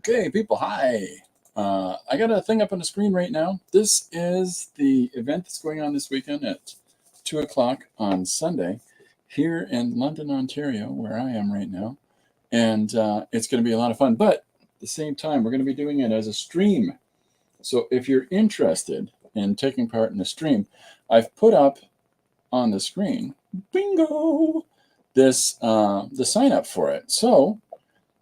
Okay, people, hi. I got a thing up on the screen right now. This is the event that's going on this weekend at 2 o'clock on Sunday here in London, Ontario, where I am right now. And it's going to be a lot of fun. But at the same time, we're going to be doing it as a stream. So if you're interested in taking part in the stream, I've put up on the screen, bingo, this the sign up for it. So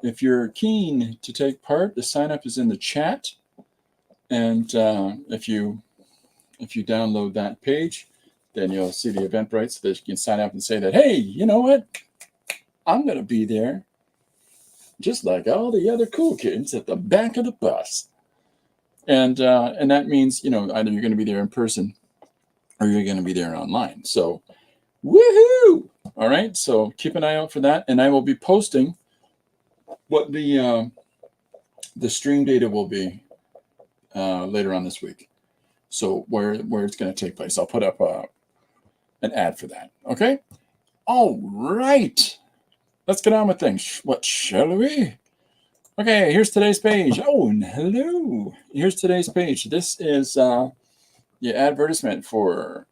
if you're keen to take part, the sign up is in the chat. And if you download that page, then you'll see the Eventbrite so that you can sign up and say that, hey, you know what? I'm going to be there just like all the other cool kids at the back of the bus. And that means, either you're going to be there in person or you're going to be there online. So, woohoo! All right. So keep an eye out for that. And I will be posting what the stream data will be later on this week. So where it's going to take place. I'll put up an ad for that. Okay? All right. Let's get on with things. What shall we? Okay, here's today's page. Oh, and hello. Here's today's page. This is the advertisement for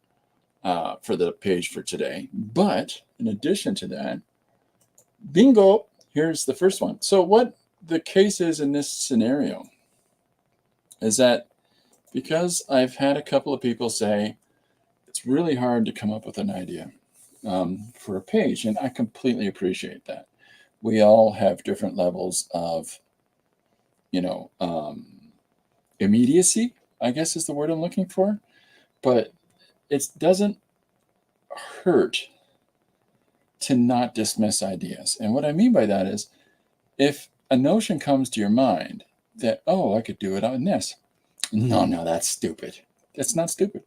the page for today. But in addition to that, bingo, here's the first one. So what the case is in this scenario is that because I've had a couple of people say it's really hard to come up with an idea for a page, and I completely appreciate that. We all have different levels of, immediacy, I guess is the word I'm looking for, but it doesn't hurt to not dismiss ideas. And what I mean by that is if a notion comes to your mind that, oh, I could do it on this. No, that's stupid. That's not stupid.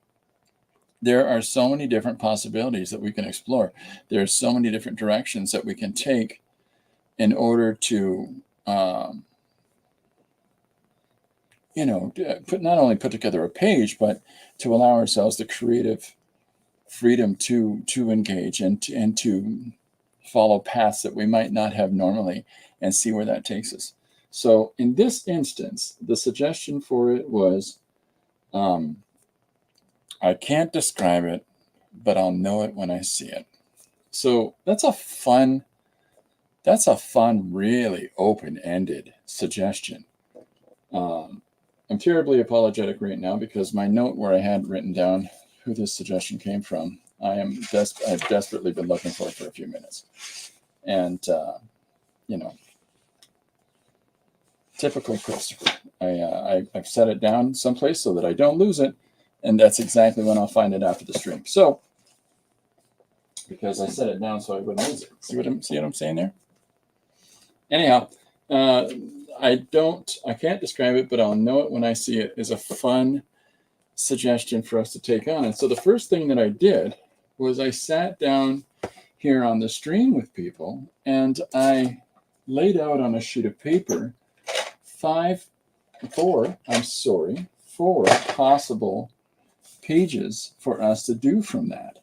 There are so many different possibilities that we can explore. There are so many different directions that we can take in order to, not only put together a page, but to allow ourselves the creative freedom to engage and to follow paths that we might not have normally and see where that takes us. So in this instance, the suggestion for it was, I can't describe it, but I'll know it when I see it. So that's a fun, really open-ended suggestion. I'm terribly apologetic right now because my note where I had written down who this suggestion came from, I've desperately been looking for a few minutes. And, typical Christopher. I've set it down someplace so that I don't lose it, and that's exactly when I'll find it after the stream. So, because I set it down so I wouldn't lose it. See what I'm saying there? Anyhow, I can't describe it, but I'll know it when I see it is a fun suggestion for us to take on. And so the first thing that I did was I sat down here on the stream with people and I laid out on a sheet of paper four possible pages for us to do from that.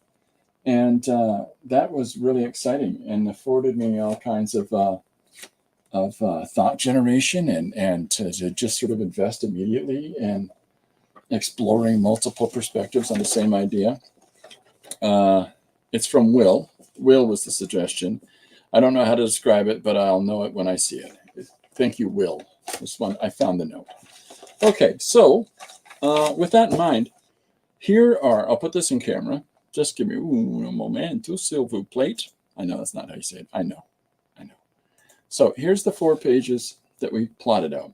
And that was really exciting and afforded me all kinds of thought generation and to just sort of invest immediately in exploring multiple perspectives on the same idea. It's from Will. Will was the suggestion. I don't know how to describe it, but I'll know it when I see it. Thank you, Will. This one, I found the note. Okay, so with that in mind, I'll put this in camera. Just give me un momento, s'il vous plaît. I know that's not how you say it. I know. So here's the 4 pages that we plotted out.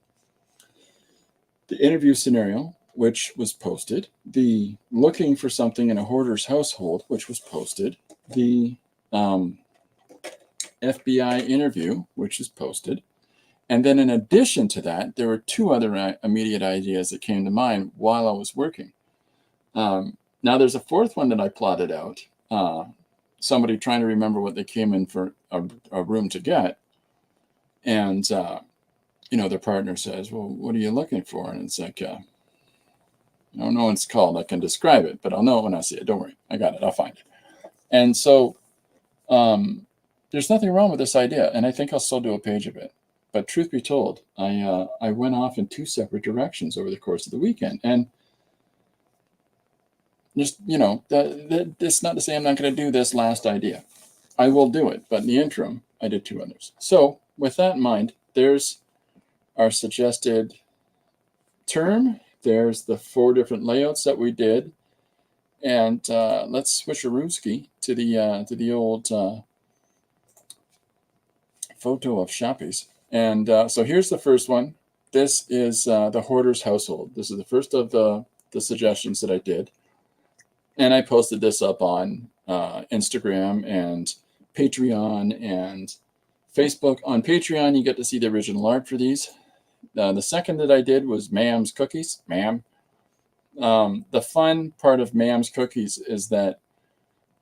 The interview scenario, which was posted. The looking for something in a hoarder's household, which was posted. The FBI interview, which is posted. And then in addition to that, there were 2 other immediate ideas that came to mind while I was working. Now there's a 4th one that I plotted out. Somebody trying to remember what they came in for a room to get. And, their partner says, well, what are you looking for? And it's like, I don't know what it's called. I can describe it, but I'll know it when I see it. Don't worry. I got it. I'll find it. And so there's nothing wrong with this idea. And I think I'll still do a page of it. but truth be told, I went off in two separate directions over the course of the weekend. And just, that's not to say I'm not going to do this last idea. I will do it, but in the interim, I did two others. So with that in mind, there's our suggested term. There's the 4 different layouts that we did. And let's switcherooski to the old photo of Shoppies. And so here's the first one. This is the hoarder's household. This is the first of the suggestions that I did. And I posted this up on Instagram and Patreon and Facebook. On Patreon, you get to see the original art for these. The second that I did was Ma'am's Cookies. Ma'am. The fun part of Ma'am's Cookies is that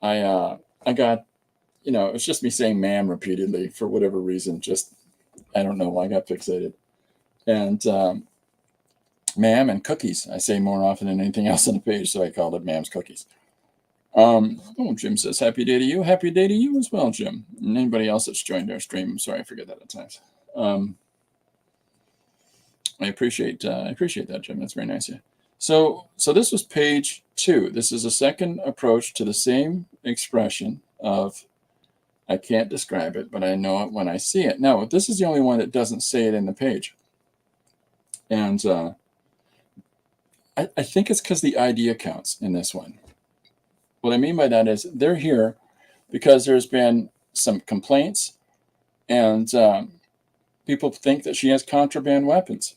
I got, it's just me saying ma'am repeatedly for whatever reason. Just, I don't know, I got fixated. And ma'am and cookies, I say more often than anything else on the page, so I called it Ma'am's Cookies. Jim says, happy day to you. Happy day to you as well, Jim. And anybody else that's joined our stream, I'm sorry, I forget that at times. I appreciate that, Jim. That's very nice of you. So this was page 2. This is a second approach to the same expression of, I can't describe it, but I know it when I see it. Now, this is the only one that doesn't say it in the page. And I think it's because the idea counts in this one. What I mean by that is they're here because there's been some complaints and people think that she has contraband weapons,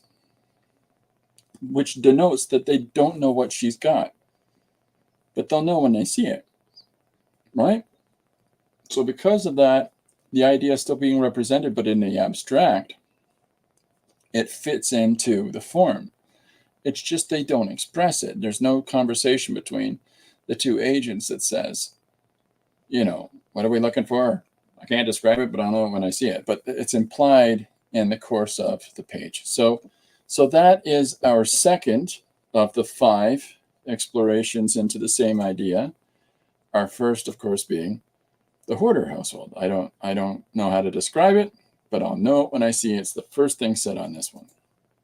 which denotes that they don't know what she's got, but they'll know when they see it, right? So because of that, the idea is still being represented, but in the abstract, it fits into the form. It's just they don't express it. There's no conversation between the two agents that says, what are we looking for? I can't describe it, but I'll know it when I see it. But it's implied in the course of the page. So that is our second of the 5 explorations into the same idea. Our first, of course, being the hoarder household. I don't know how to describe it, but I'll know it when I see it. It's the first thing said on this one.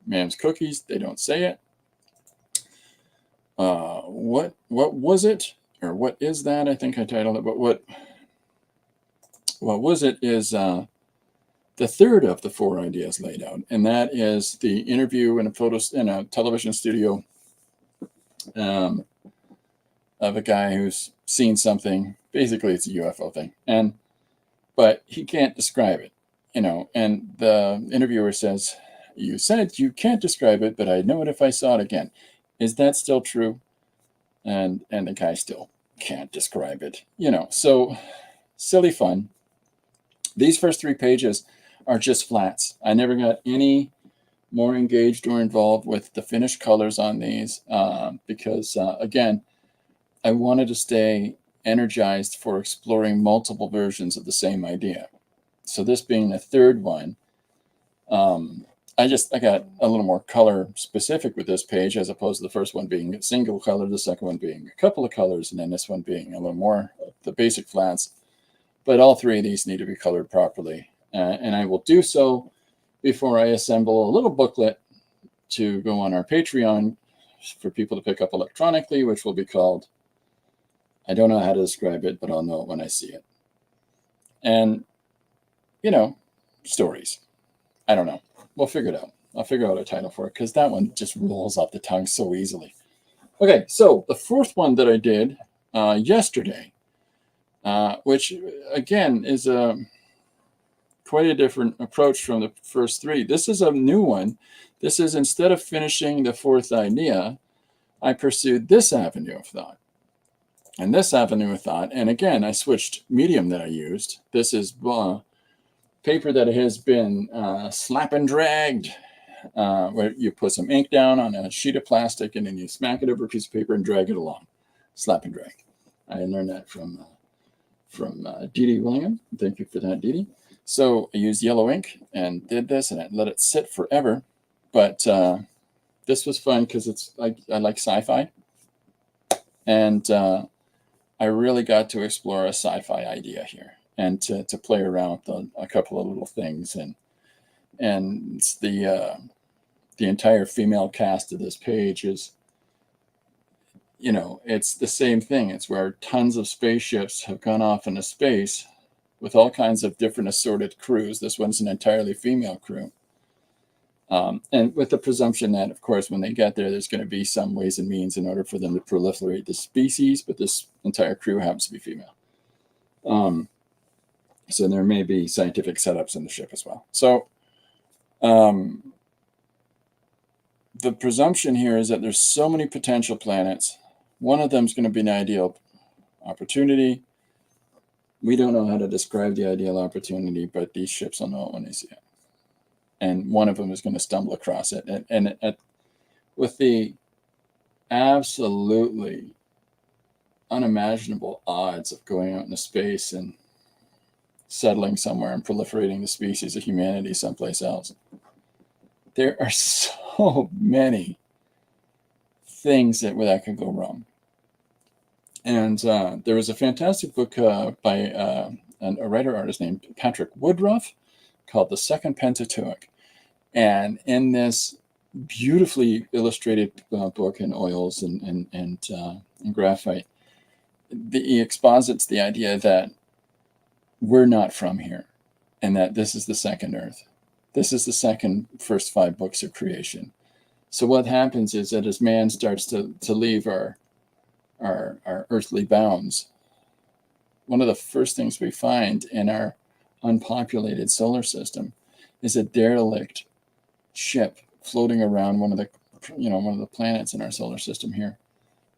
Ma'am's Cookies, they don't say it. What was it, or what is that? I think I titled it, but what was it is the third of the 4 ideas laid out, and that is the interview in a television studio of a guy who's seen something. Basically, it's a UFO thing, but he can't describe it, and the interviewer says, "You said you can't describe it, but I'd know it if I saw it again. Is that still true?" And the guy still can't describe it, so silly fun. These first 3 pages are just flats. I never got any more engaged or involved with the finished colors on these because, again, I wanted to stay energized for exploring multiple versions of the same idea. So this being the third one, I got a little more color specific with this page, as opposed to the first one being a single color, the second one being a couple of colors, and then this one being a little more the basic flats. But all 3 of these need to be colored properly. And I will do so before I assemble a little booklet to go on our Patreon for people to pick up electronically, which will be called, I don't know how to describe it, but I'll know it when I see it. And, stories. I don't know. We'll figure it out. I'll figure out a title for it because that one just rolls off the tongue so easily. Okay, so the 4th one that I did yesterday, which, again, is quite a different approach from the first 3. This is a new one. This is, instead of finishing the 4th idea, I pursued this avenue of thought. And this avenue of thought, and again, I switched medium that I used. This is paper that has been slap and dragged, where you put some ink down on a sheet of plastic and then you smack it over a piece of paper and drag it along. Slap and drag. I learned that from Dee Dee Willingham. Thank you for that, Dee Dee. So I used yellow ink and did this, and I let it sit forever. But this was fun because I like sci-fi, and I really got to explore a sci-fi idea here, and to play around with a couple of little things, and And it's the entire female cast of this page is, it's the same thing. It's where tons of spaceships have gone off into space with all kinds of different assorted crews. This one's an entirely female crew. And with the presumption that, of course, when they get there, there's going to be some ways and means in order for them to proliferate the species, but this entire crew happens to be female. So there may be scientific setups in the ship as well. So the presumption here is that there's so many potential planets. One of them is going to be an ideal opportunity. We don't know how to describe the ideal opportunity, but these ships will know it when they see it. And one of them is going to stumble across it. And with the absolutely unimaginable odds of going out into space and settling somewhere and proliferating the species of humanity someplace else, there are so many things that could go wrong. And there was a fantastic book by a writer-artist named Patrick Woodruff called The Second Pentateuch. And in this beautifully illustrated book in oils and graphite, he exposits the idea that we're not from here and that this is the second Earth. This is the first 5 books of creation. So what happens is that as man starts to leave our earthly bounds, one of the first things we find in our unpopulated solar system is a derelict ship floating around one of the planets in our solar system here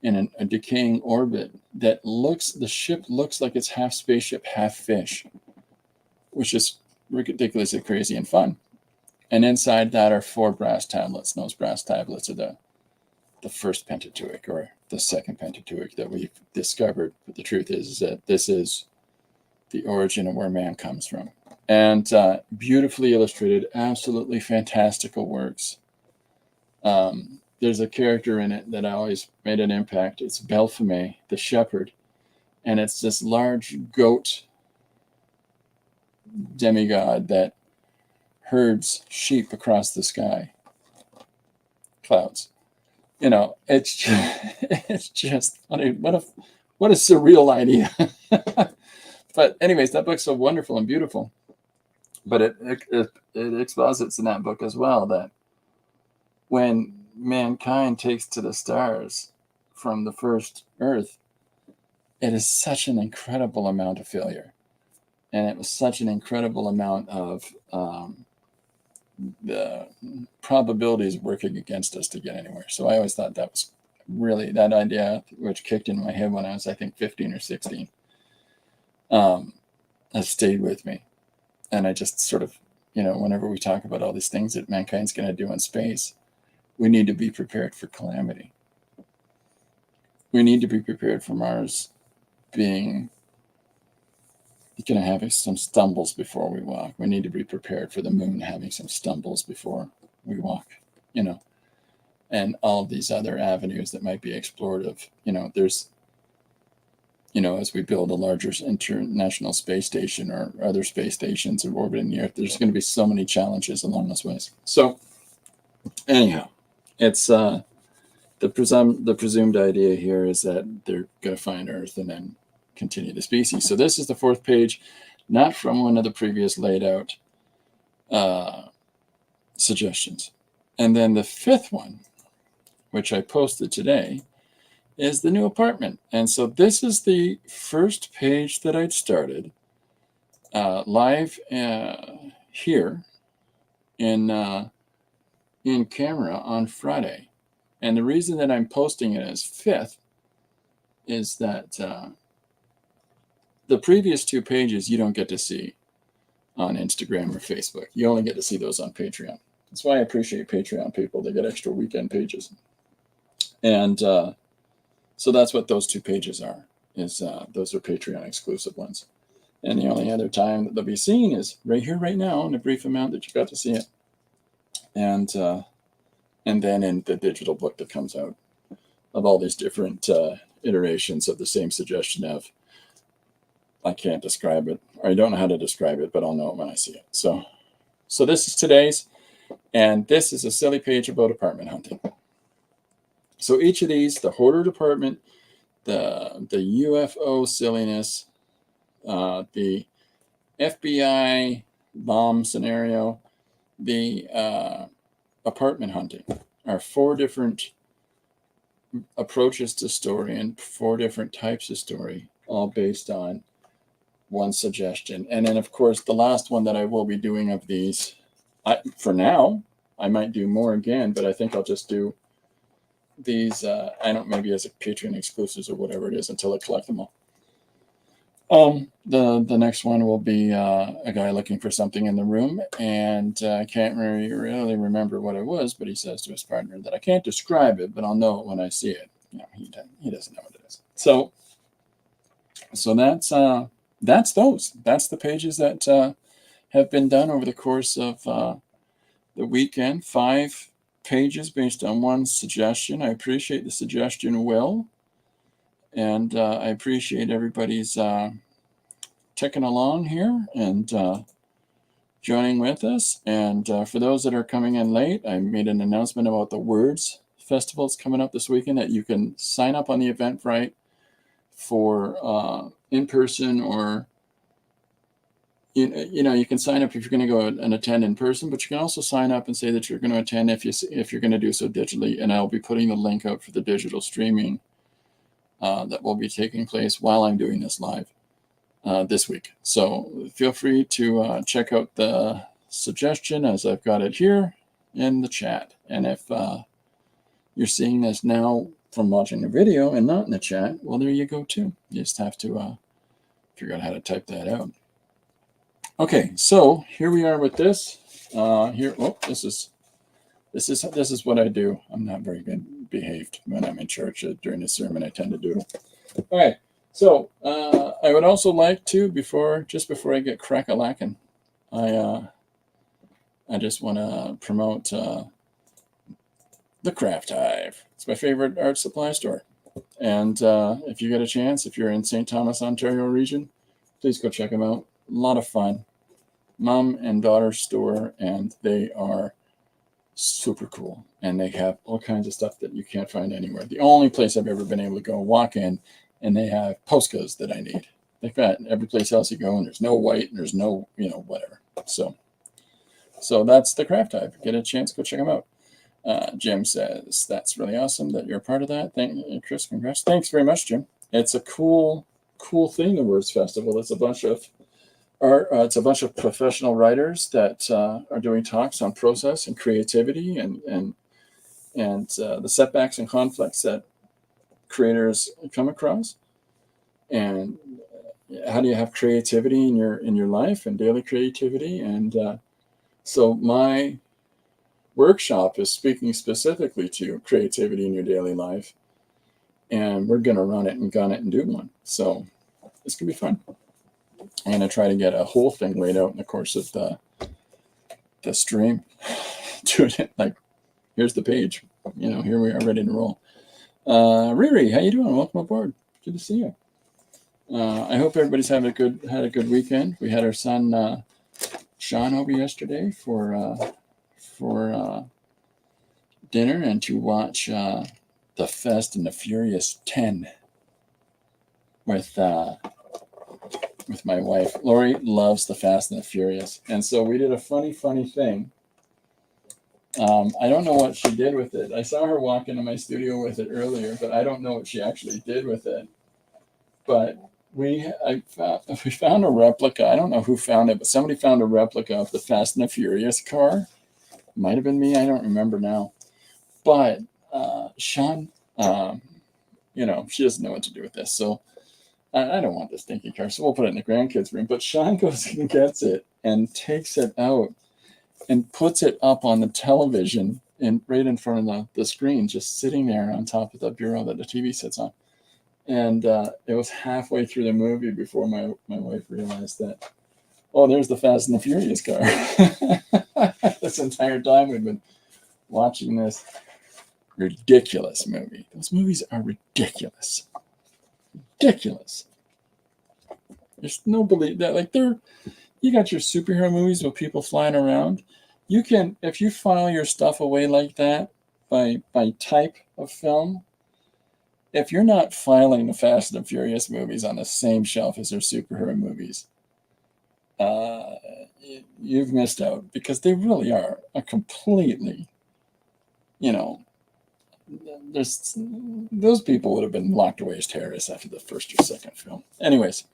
in a decaying orbit that the ship looks like it's half spaceship, half fish, which is ridiculously crazy and fun. And inside that are 4 brass tablets. And those brass tablets are the first Pentateuch or the second Pentateuch that we've discovered. But the truth is that this is the origin of where man comes from. And beautifully illustrated, absolutely fantastical works. There's a character in it that always made an impact. It's Belphame, the shepherd. And it's this large goat demigod that herds sheep across the sky. Clouds. It's just what a surreal idea. But anyways, that book's so wonderful and beautiful. But it exposits in that book as well that when mankind takes to the stars from the first Earth, it is such an incredible amount of failure. And it was such an incredible amount of the probabilities working against us to get anywhere. So I always thought that was really, that idea, which kicked in my head when I was, I think, 15 or 16, has stayed with me. And I just sort of, whenever we talk about all these things that mankind's going to do in space, we need to be prepared for calamity. We need to be prepared for Mars being going to have some stumbles before we walk. We need to be prepared for the moon having some stumbles before we walk, and all of these other avenues that might be explored of, there's, as we build a larger international space station or other space stations orbiting the Earth, there's going to be so many challenges along those ways. So anyhow, it's the presumed idea here is that they're going to find Earth and then continue the species. So this is the 4th page, not from one of the previous laid out suggestions. And then the 5th one, which I posted today, is the new apartment. And so this is the first page that I'd started live here in camera on Friday. And the reason that I'm posting it as 5th is that the previous 2 pages you don't get to see on Instagram or Facebook. You only get to see those on Patreon. That's why I appreciate Patreon people. They get extra weekend pages. And so that's what those 2 pages are, is those are Patreon exclusive ones. And the only other time that they'll be seen is right here, right now, in a brief amount that you got to see it. And then in the digital book that comes out of all these different iterations of the same suggestion of, I can't describe it, or I don't know how to describe it, but I'll know it when I see it. So So this is today's, and this is a silly page about apartment hunting. So each of these, the hoarder department, the UFO silliness, the FBI bomb scenario, the apartment hunting, are 4 different approaches to story and 4 different types of story, all based on one suggestion. And then, of course, the last one that I will be doing of these, for now, I might do more again, but I think I'll just do these, maybe as a Patreon exclusives or whatever it is until I collect them all. The next one will be a guy looking for something in the room, and I can't really remember what it was, but he says to his partner that I can't describe it, but I'll know it when I see it. He doesn't know what it is. So that's those. That's the pages that have been done over the course of the weekend. 5 pages based on one suggestion. I appreciate the suggestion, Will. And I appreciate everybody's ticking along here and joining with us. And for those that are coming in late, I made an announcement about the Words Festival that's coming up this weekend, that you can sign up on the Eventbrite for in-person, or you can sign up if you're going to go and attend in person, but you can also sign up and say that you're going to attend if you're going to do so digitally. And I'll be putting the link out for the digital streaming that will be taking place while I'm doing this live this week. So feel free to check out the suggestion as I've got it here in the chat. And if you're seeing this now from watching the video and not in the chat, well, there you go too. You just have to figure out how to type that out. Okay, so here we are with this. This is what I do. I'm not very good behaved when I'm in church during the sermon. I tend to do. All right. So I would also like to, just before I get crack-a-lacking, I just want to promote the Craft Hive. It's my favorite art supply store. And if you get a chance, if you're in St. Thomas, Ontario region, please go check them out. A lot of fun. Mom and daughter store, and they are super cool. And they have all kinds of stuff that you can't find anywhere. The only place I've ever been able to go walk in, and they have postcards that I need. They've got every place else you go, and there's no white, and there's no, whatever. So that's the Craft Hive. Get a chance, go check them out. Jim says, that's really awesome that you're a part of that. Thank you, Chris. Congrats. Thanks very much, Jim. It's a cool thing, the Words Festival. It's a bunch of it's a bunch of professional writers that are doing talks on process and creativity and the setbacks and conflicts that creators come across, and how do you have creativity in your life and daily creativity. And so my workshop is speaking specifically to creativity in your daily life, and we're going to run it and gun it and do one. So it's going to be fun. I'm going to try to get a whole thing laid out in the course of the stream. Doing it like, here's the page. Here we are ready to roll. Riri, how you doing? Welcome aboard. Good to see you. I hope everybody's had a good weekend. We had our son Sean over yesterday for dinner and to watch the Fast and the Furious 10 with my wife. Lori loves the Fast and the Furious, and so we did a funny thing. I don't know what she did with it. I saw her walk into my studio with it earlier, but I don't know what she actually did with it. But we found a replica. I don't know who found it, but somebody found a replica of the Fast and the Furious car. Might have been me. I don't remember now. But Sean, she doesn't know what to do with this. So I don't want this stinky car, so we'll put it in the grandkids' room. But Sean goes and gets it and takes it out and puts it up on the television and right in front of the screen, just sitting there on top of the bureau that the TV sits on. And it was halfway through the movie before my wife realized that, oh, there's the Fast and the Furious car. This entire time we've been watching this ridiculous movie. Those movies are ridiculous. Ridiculous. There's no belief that, like, You got your superhero movies with people flying around. You can, if you file your stuff away like that by type of film, if you're not filing the Fast and Furious movies on the same shelf as their superhero movies, uh, you've missed out, because they really are a completely, you know, there's those people would have been locked away as terrorists after the first or second film. Anyways,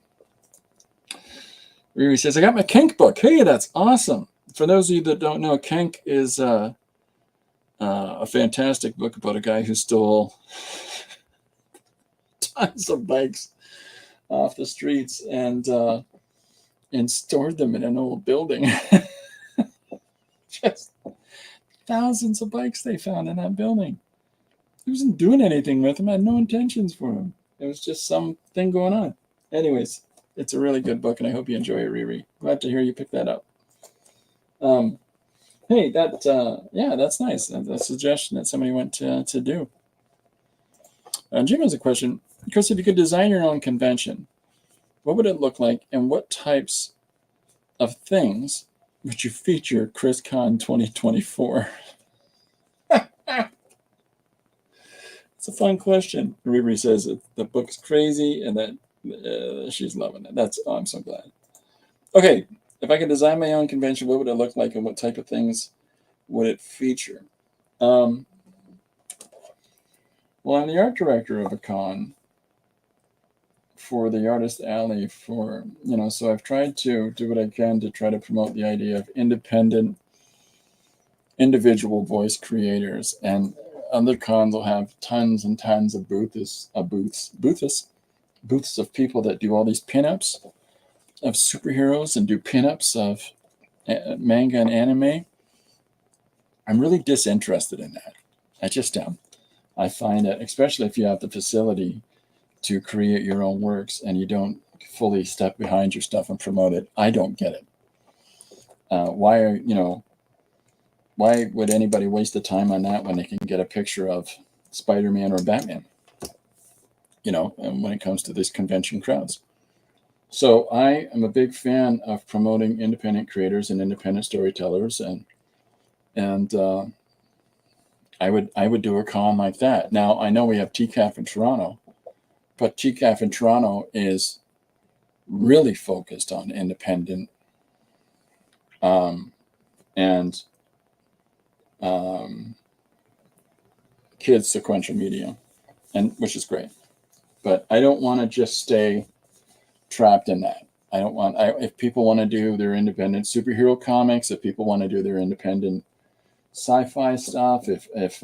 Riri says, I got my Kink book. Hey, that's awesome. For those of you that don't know, Kink is a fantastic book about a guy who stole tons of bikes off the streets and stored them in an old building. Just thousands of bikes they found in that building. He wasn't doing anything with them. I had no intentions for them. It was just something going on. Anyways, it's a really good book, and I hope you enjoy it, Riri. Glad to hear you picked that up. Hey, that's nice. That's a suggestion that somebody went to do. Jim has a question. Chris, if you could design your own convention, what would it look like, and what types of things would you feature ChrisCon 2024? It's a fun question. Riri says the book's crazy and that she's loving it. I'm so glad. Okay, if I could design my own convention, what would it look like, and what type of things would it feature? Well, I'm the art director of a con for the Artist Alley so I've tried to do what I can to try to promote the idea of independent, individual voice creators, and other cons will have tons and tons of booths of people that do all these pinups of superheroes and do pinups of manga and anime. I'm really disinterested in that. I just am. I find that, especially if you have the facility to create your own works and you don't fully step behind your stuff and promote it, I don't get it. Why would anybody waste the time on that when they can get a picture of Spider-Man or Batman? And when it comes to these convention crowds. So I am a big fan of promoting independent creators and independent storytellers, and I would do a con like that. Now, I know we have TCAF in Toronto, but TCAF in Toronto is really focused on independent and kids sequential media, and which is great. But I don't want to just stay trapped in that. If people want to do their independent superhero comics, if people want to do their independent sci-fi stuff, if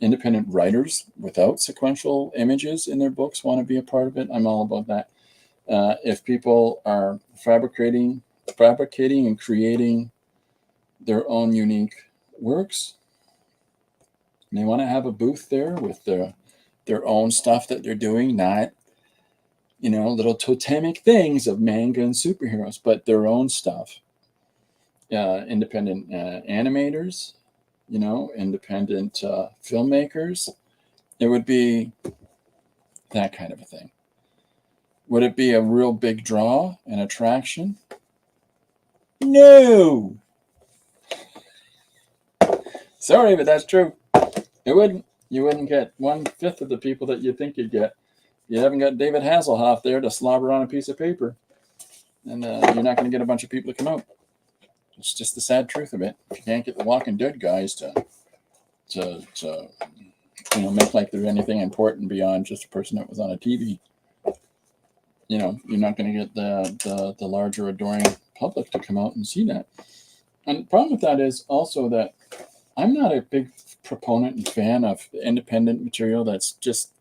independent writers without sequential images in their books want to be a part of it, I'm all about that. If people are fabricating and creating their own unique works, and they want to have a booth there with their own stuff that they're doing, not little totemic things of manga and superheroes, but their own stuff. Independent animators, independent filmmakers. It would be that kind of a thing. Would it be a real big draw, an attraction? No. Sorry, but that's true. It wouldn't. You wouldn't get 1/5 of the people that you think you'd get. You haven't got David Hasselhoff there to slobber on a piece of paper, and you're not going to get a bunch of people to come out. It's just the sad truth of it. If you can't get the Walking Dead guys to make like they're anything important beyond just a person that was on a TV, you're not going to get the larger adoring public to come out and see that. And the problem with that is also that I'm not a big proponent and fan of independent material that's just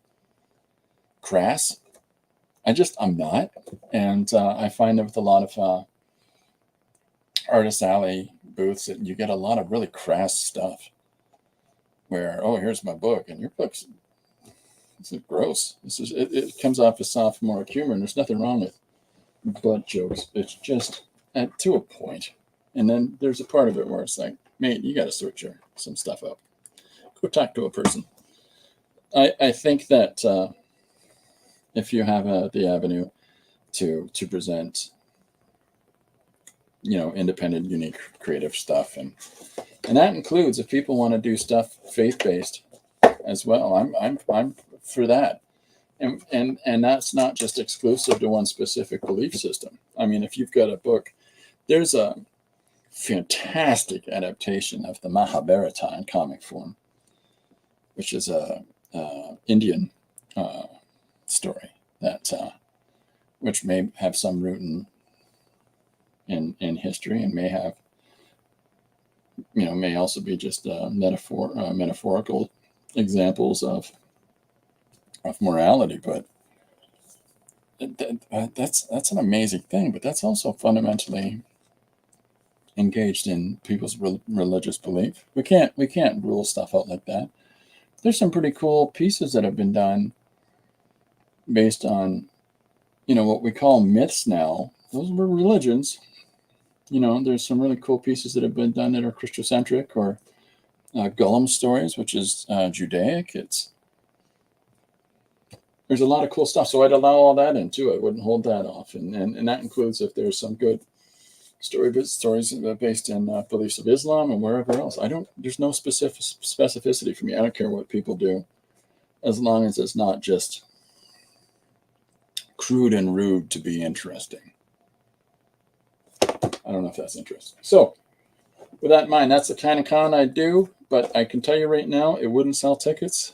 crass. I'm not. And I find that with a lot of Artist Alley booths that you get a lot of really crass stuff where, oh, here's my book, and your book's gross. It comes off as sophomore humor, and there's nothing wrong with butt jokes. It's just to a point. And then there's a part of it where it's like, mate, you got to sort some stuff out. Go talk to a person. I think that if you have the avenue to present independent, unique, creative stuff, and that includes if people want to do stuff faith-based as well. I'm for that, and that's not just exclusive to one specific belief system. I mean, if you've got a book, there's a fantastic adaptation of the Mahabharata in comic form, which is a Indian story that which may have some root in history, and may have may also be just metaphorical examples of morality. But that's an amazing thing. But that's also fundamentally engaged in people's religious belief. We can't rule stuff out like that. There's some pretty cool pieces that have been done based on what we call myths now. Those were religions. There's some really cool pieces that have been done that are Christocentric, or Golem stories, which is Judaic. There's a lot of cool stuff. So I'd allow all that in too. I wouldn't hold that off. And that includes if there's some good stories based in beliefs of Islam and wherever else. There's no specificity for me. I don't care what people do, as long as it's not just crude and rude to be interesting. I don't know if that's interesting. So with that in mind, that's the kind of con I do, but I can tell you right now, it wouldn't sell tickets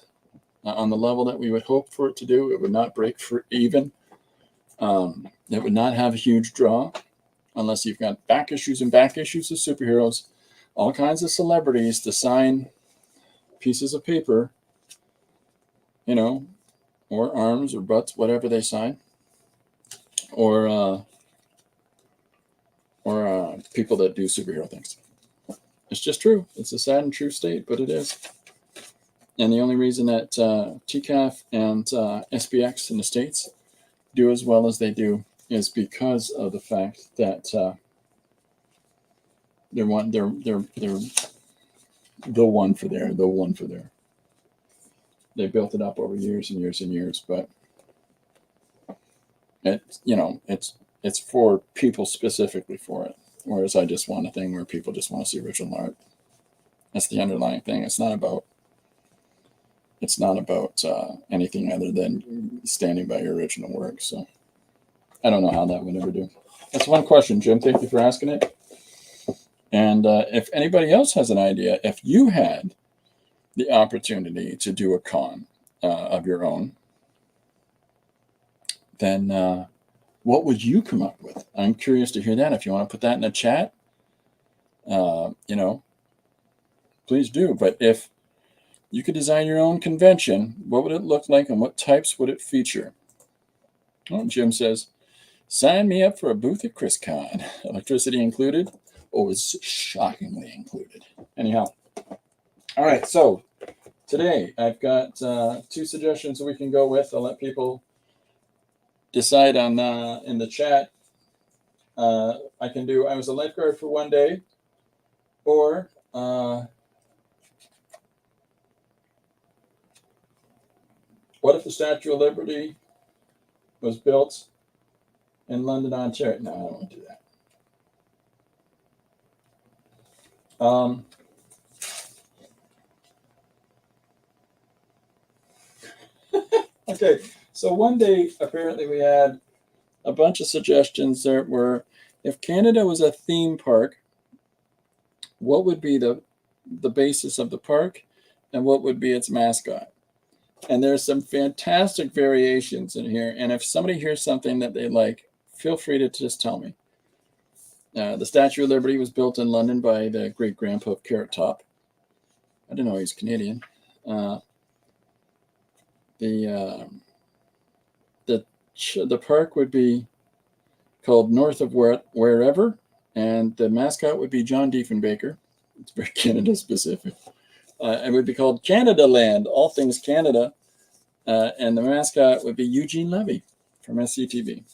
on the level that we would hope for it to do. It would not break for even. It would not have a huge draw unless you've got back issues of superheroes, all kinds of celebrities to sign pieces of paper, or arms or butts, whatever they sign, or people that do superhero things. It's just true. It's a sad and true state, but it is. And the only reason that TCAF and SPX in the States do as well as they do is because of the fact that they're the one for there. They built it up over years and years and years, but it's for people specifically for it. Whereas I just want a thing where people just want to see original art. That's the underlying thing. It's not about anything other than standing by your original work. So I don't know how that would ever do. That's one question, Jim. Thank you for asking it. And if anybody else has an idea, if you had the opportunity to do a con of your own, then what would you come up with? I'm curious to hear that. If you want to put that in the chat, please do. But if you could design your own convention, what would it look like and what types would it feature? Oh, Jim says, sign me up for a booth at ChrisCon. Electricity included? Oh, it's shockingly included. Anyhow. All right, so today I've got 2 suggestions that we can go with. I'll let people decide on in the chat. I can do I was a lifeguard for one day, or what if the Statue of Liberty was built in London, Ontario? No, I don't want to do that. Okay, so one day apparently we had a bunch of suggestions. There were, if Canada was a theme park, what would be the basis of the park, and what would be its mascot? And there's some fantastic variations in here. And if somebody hears something that they like, feel free to just tell me. The Statue of Liberty was built in London by the great-grandpa of Carrot Top. I didn't know he's Canadian. The park would be called North of Wherever, and the mascot would be John Diefenbaker. It's very Canada specific. It would be called Canada Land, all things Canada, and the mascot would be Eugene Levy from SCTV.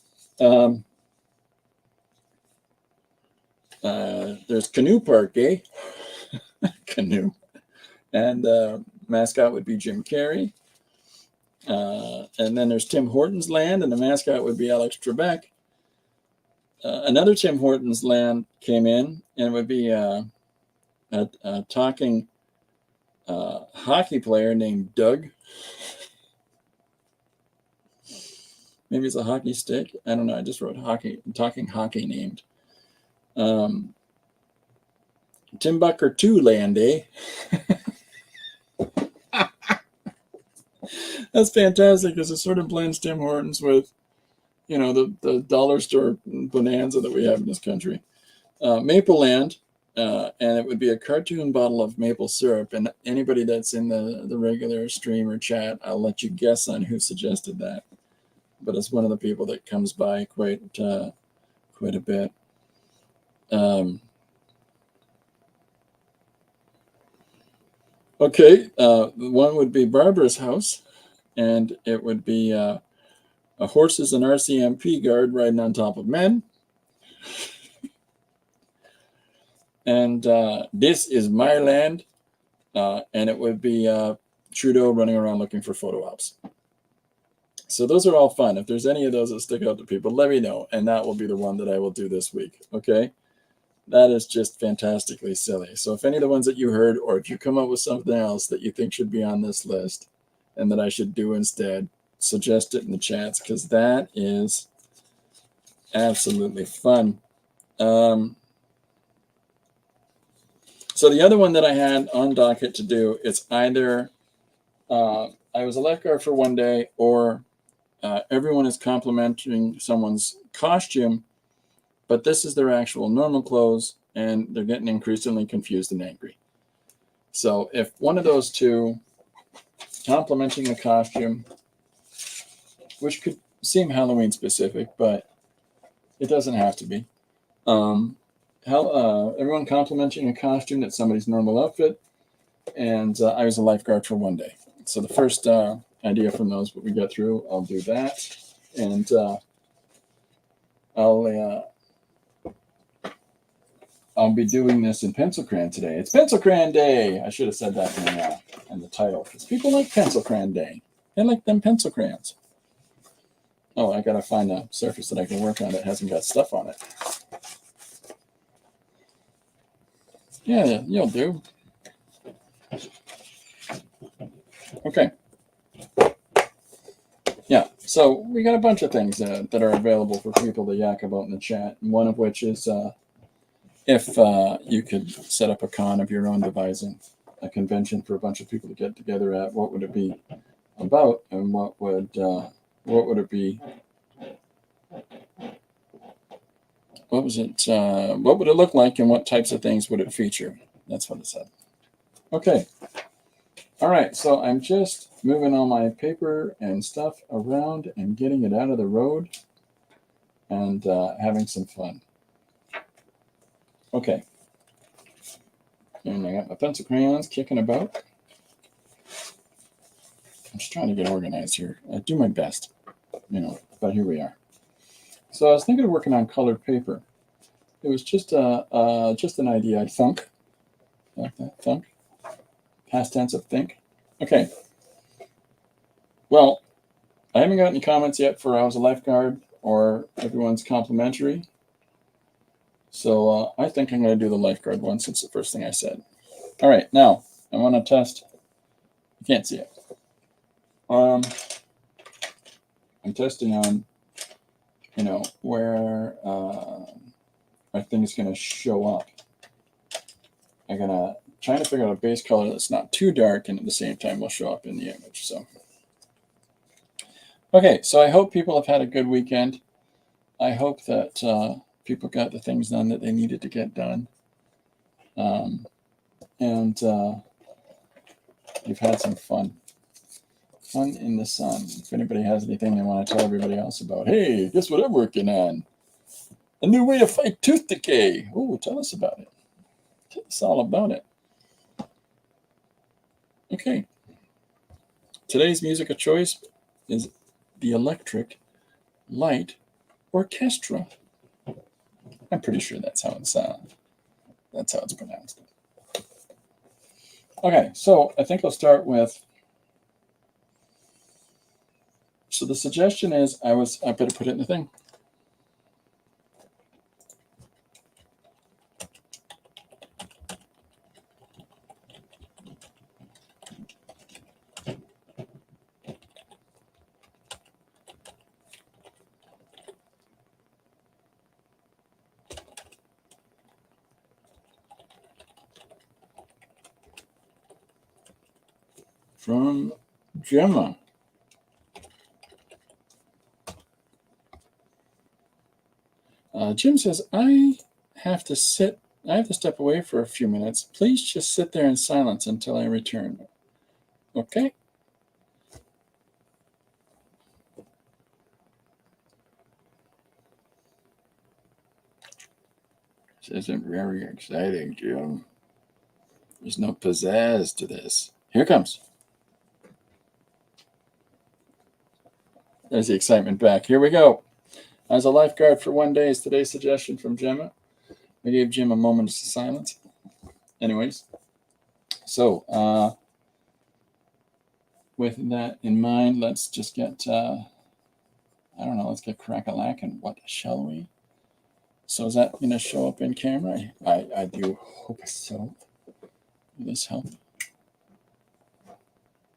There's Canoe Park, eh? Canoe. And mascot would be Jim Carrey. And then there's Tim Hortons Land, and the mascot would be Alex Trebek. another Tim Hortons land came in, and it would be a talking hockey player named Doug. Maybe it's a hockey stick. I don't know. I just wrote talking hockey named. Timbucker 2 land, eh? That's fantastic because it sort of blends Tim Hortons with, the dollar store bonanza that we have in this country. Maple Land, and it would be a cartoon bottle of maple syrup. And anybody that's in the regular stream or chat, I'll let you guess on who suggested that. But it's one of the people that comes by quite a bit. Okay, one would be Barbara's house, and it would be a horses and RCMP guard riding on top of men. And this is my land, and it would be Trudeau running around looking for photo ops. So those are all fun. If there's any of those that stick out to people, let me know, and that will be the one that I will do this week, okay? That is just fantastically silly. So if any of the ones that you heard, or if you come up with something else that you think should be on this list and that I should do instead, suggest it in the chats, because that is absolutely fun. So the other one that I had on docket to do, it's either I was a lifeguard for one day, or everyone is complimenting someone's costume, but this is their actual normal clothes, and they're getting increasingly confused and angry. So if one of those two, complimenting the costume, which could seem Halloween specific, but it doesn't have to be. Everyone complimenting a costume that's somebody's normal outfit, and I was a lifeguard for one day. So the first idea from those, what we got through, I'll do that, and I'll be doing this in pencil crayon today. It's pencil crayon day. I should have said that in the title, because people like pencil crayon day. They like them pencil crayons. Oh, I gotta find a surface that I can work on that hasn't got stuff on it. Yeah, you'll do. Okay. Yeah, so we got a bunch of things that are available for people to yak about in the chat. One of which is if you could set up a con of your own devising, a convention for a bunch of people to get together at, what would it be about, and what would it be? What was it? What would it look like, and what types of things would it feature? That's what it said. Okay. All right, so I'm just moving all my paper and stuff around and getting it out of the road and having some fun. Okay. And I got my pencil crayons kicking about. I'm just trying to get organized here. I do my best, but here we are. So I was thinking of working on colored paper. It was just an idea, I thunk. Like that, thunk. Past tense of think. Okay. Well, I haven't got any comments yet for I was a lifeguard or everyone's complimentary. So I think I'm going to do the lifeguard one since the first thing I said. All right, now I want to test. You can't see it. I'm testing on, where our thing is going to show up. I'm going to try to figure out a base color that's not too dark and at the same time will show up in the image. So, okay, so I hope people have had a good weekend. I hope that people got the things done that they needed to get done. And you've had some fun. Fun in the sun. If anybody has anything they want to tell everybody else about, hey, guess what I'm working on? A new way to fight tooth decay. Oh, tell us about it. Tell us all about it. Okay. Today's music of choice is the Electric Light Orchestra. I'm pretty sure that's how it's pronounced. Okay, so I think I'll start with. So the suggestion is I better put it in the thing. from Gemma. Jim says, I have to step away for a few minutes. Please just sit there in silence until I return. Okay? This isn't very exciting, Jim. There's no pizzazz to this. Here it comes. There's the excitement back. Here we go. As a lifeguard for one day is today's suggestion from Gemma. I gave Jim a moment of silence. Anyways, so with that in mind, let's just get, let's get crack-a-lack, and what shall we? So is that going to show up in camera? I do hope so. Will this help?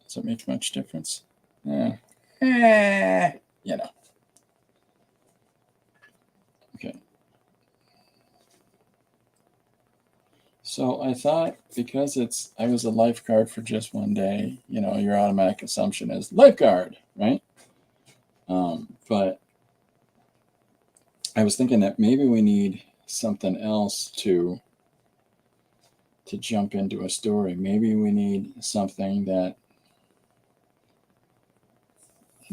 Does it make much difference? You know. Okay. So I thought, because I was a lifeguard for just one day, your automatic assumption is lifeguard, right? But I was thinking that maybe we need something else to jump into a story. Maybe we need something that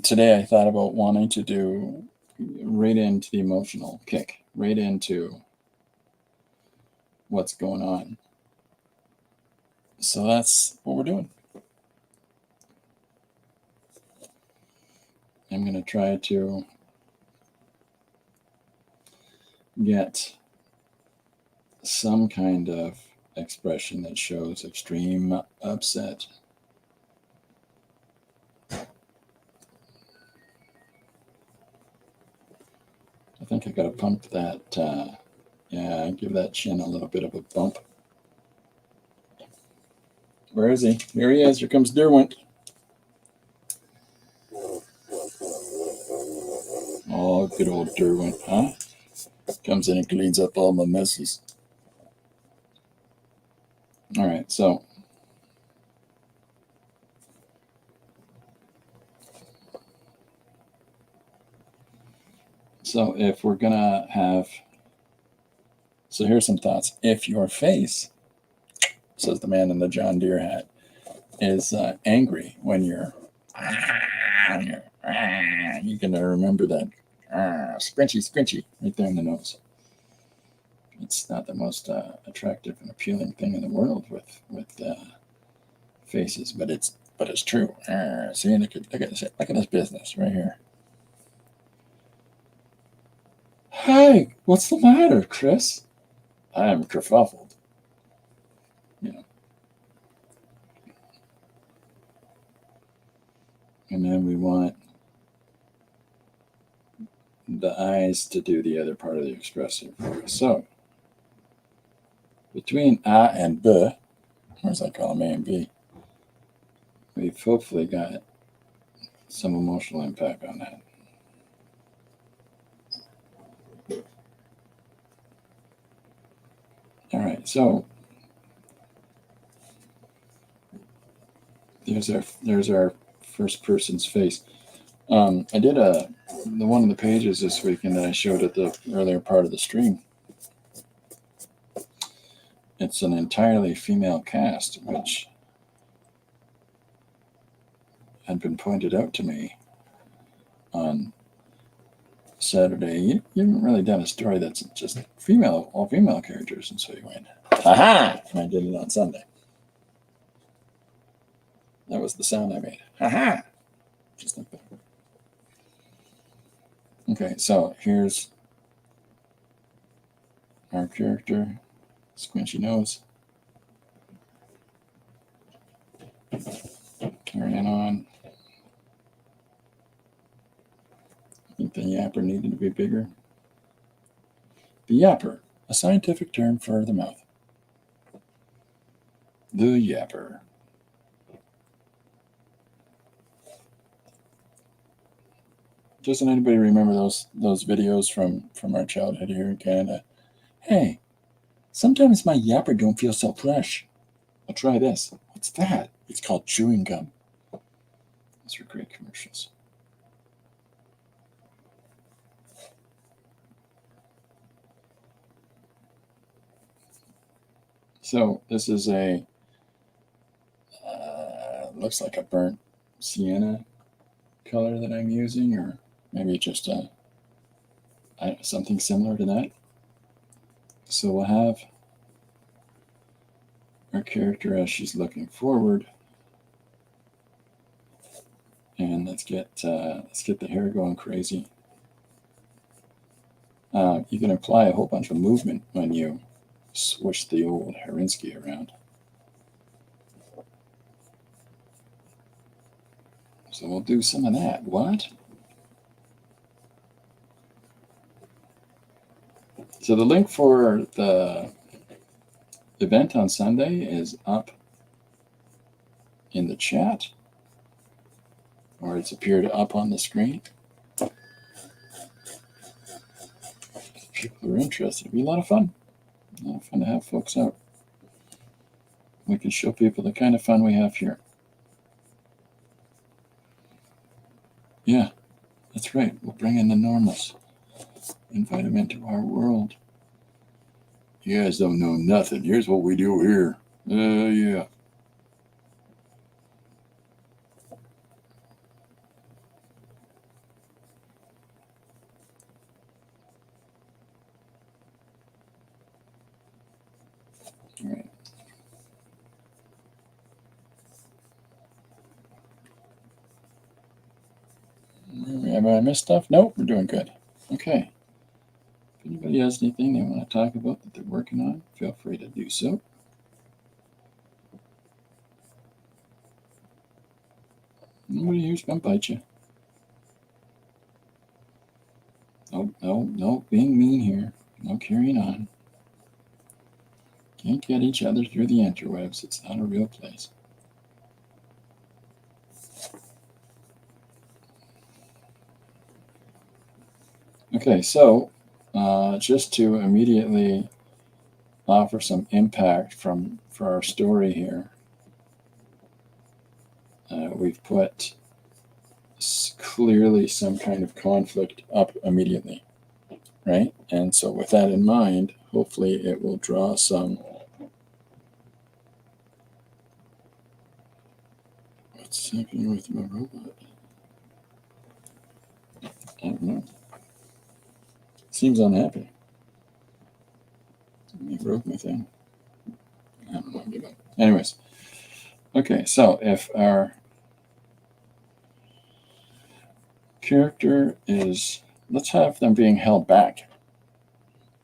today I thought about wanting to do right into the emotional kick, right into what's going on. So that's what we're doing. I'm going to try to get some kind of expression that shows extreme upset. I think I got to pump that, give that chin a little bit of a bump. Where is he? Here he is. Here comes Derwent. Oh, good old Derwent, huh? Comes in and cleans up all my messes. All right, so if we're gonna have, so here's some thoughts. If your face, says the man in the John Deere hat, is angry when you're gonna remember that squinchy right there in the nose. It's not the most attractive and appealing thing in the world with faces, but it's true. See, look at this business right here. Hi, what's the matter, Chris? I'm kerfuffled. And then we want the eyes to do the other part of the expressive for us. So between A and B, or as I call them, A and B, we've hopefully got some emotional impact on that. All right, so there's our first person's face. I did the one of the pages this weekend that I showed at the earlier part of the stream. It's an entirely female cast, which had been pointed out to me on Saturday. You haven't really done a story that's just all female characters, and so you went, ha-ha! And I did it on Sunday. That was the sound I made. Ha-ha! Just like that. Okay, so here's our character, squinchy nose. Carrying on. I think the yapper needed to be bigger. The yapper, a scientific term for the mouth. The yapper. Doesn't anybody remember those videos from our childhood here in Canada? Hey, sometimes my yapper don't feel so fresh. I'll try this. What's that? It's called chewing gum. Those are great commercials. So this is a, looks like a burnt sienna color that I'm using, or maybe just something similar to that. So we'll have our character as she's looking forward, and let's get the hair going crazy. You can apply a whole bunch of movement when you swish the old Herinsky around. So we'll do some of that. What? So the link for the event on Sunday is up in the chat, or it's appeared up on the screen. If people are interested, it'd be a lot of fun. A lot of fun to have folks out. We can show people the kind of fun we have here. Yeah, that's right. We'll bring in the normals. Invite them into our world. You guys don't know nothing. Here's what we do here. Yeah. All right. Have I missed stuff? Nope, we're doing good. Okay. If anybody has anything they want to talk about that they're working on, feel free to do so. Nobody here's going to bite you. No, being mean here. No carrying on. Can't get each other through the interwebs. It's not a real place. Okay, so just to immediately offer some impact for our story here, we've put clearly some kind of conflict up immediately, right? And so with that in mind, hopefully it will draw some. What's happening with my robot? I don't know. Seems unhappy. He broke my thing. I don't know. Give up. Anyways, okay. So if our character is, let's have them being held back,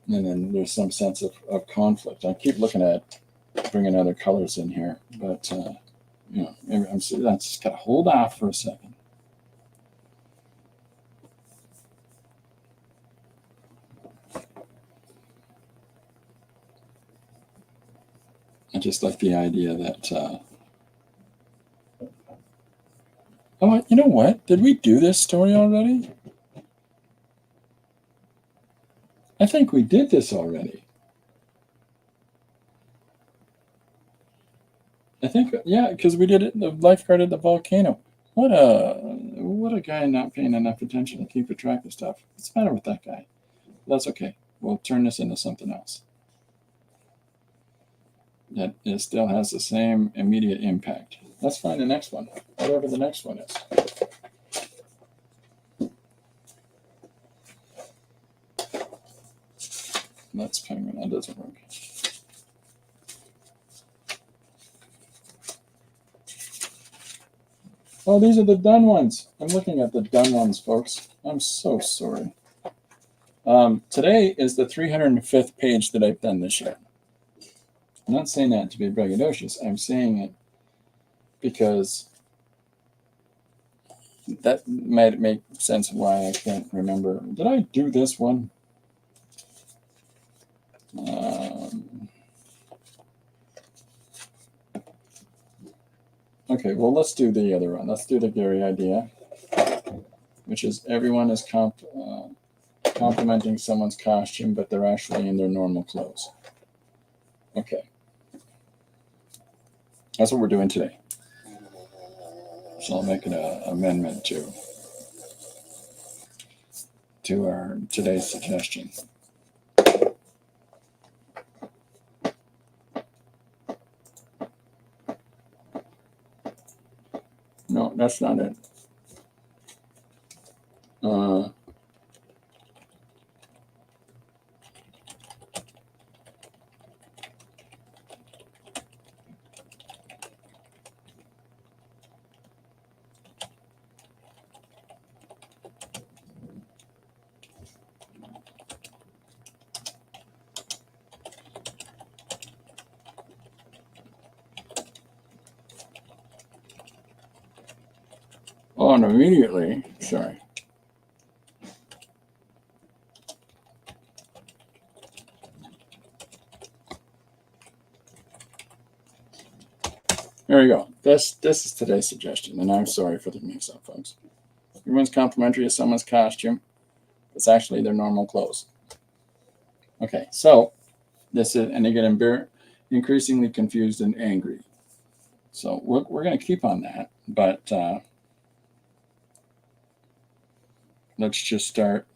and then there's some sense of conflict. I keep looking at bringing other colors in here, but maybe I'm just gotta hold off for a second. I just like the idea that. Oh, you know what? Did we do this story already? I think we did this already. I think, yeah, because we did it. The lifeguard at the volcano. What a guy not paying enough attention to keep track of stuff. What's the matter with that guy? That's okay. We'll turn this into something else. That it still has the same immediate impact. Let's find the next one, whatever the next one is. That's penguin. That doesn't work. Oh, these are the done ones. I'm looking at the done ones, folks. I'm so sorry. Today is the 305th page that I've done this year. I'm not saying that to be braggadocious. I'm saying it because that might make sense why I can't remember. Did I do this one? Okay, well, let's do the other one. Let's do the Gary idea, which is everyone is complimenting someone's costume, but they're actually in their normal clothes. Okay. That's what we're doing today. So I'll make an amendment to our today's suggestion. No, that's not it. Oh, and immediately, sorry. There you go. This is today's suggestion, and I'm sorry for the mix-up, folks. Everyone's complimentary of someone's costume. It's actually their normal clothes. Okay, so this is, and they get increasingly confused and angry. So we're going to keep on that, but let's just start.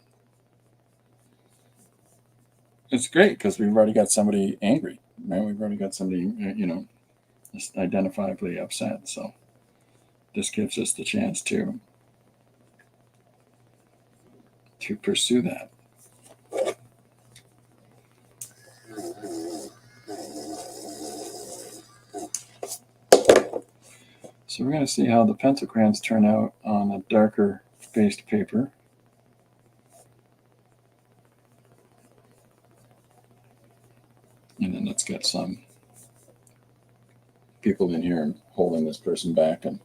It's great because we've already got somebody angry, right? We've already got somebody, just identifiably upset. So this gives us the chance to pursue that. So we're going to see how the pentacrams turn out on a darker based paper. And then let's get some people in here holding this person back. And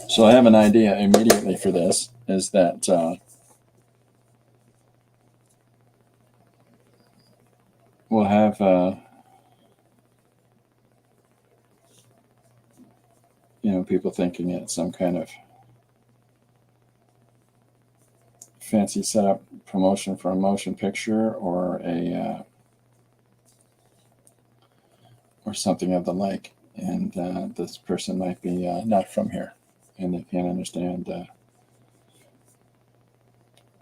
so I have an idea immediately for this, is that we'll have people thinking it's some kind of fancy setup promotion for a motion picture or or something of the like, and this person might be not from here, and they can't understand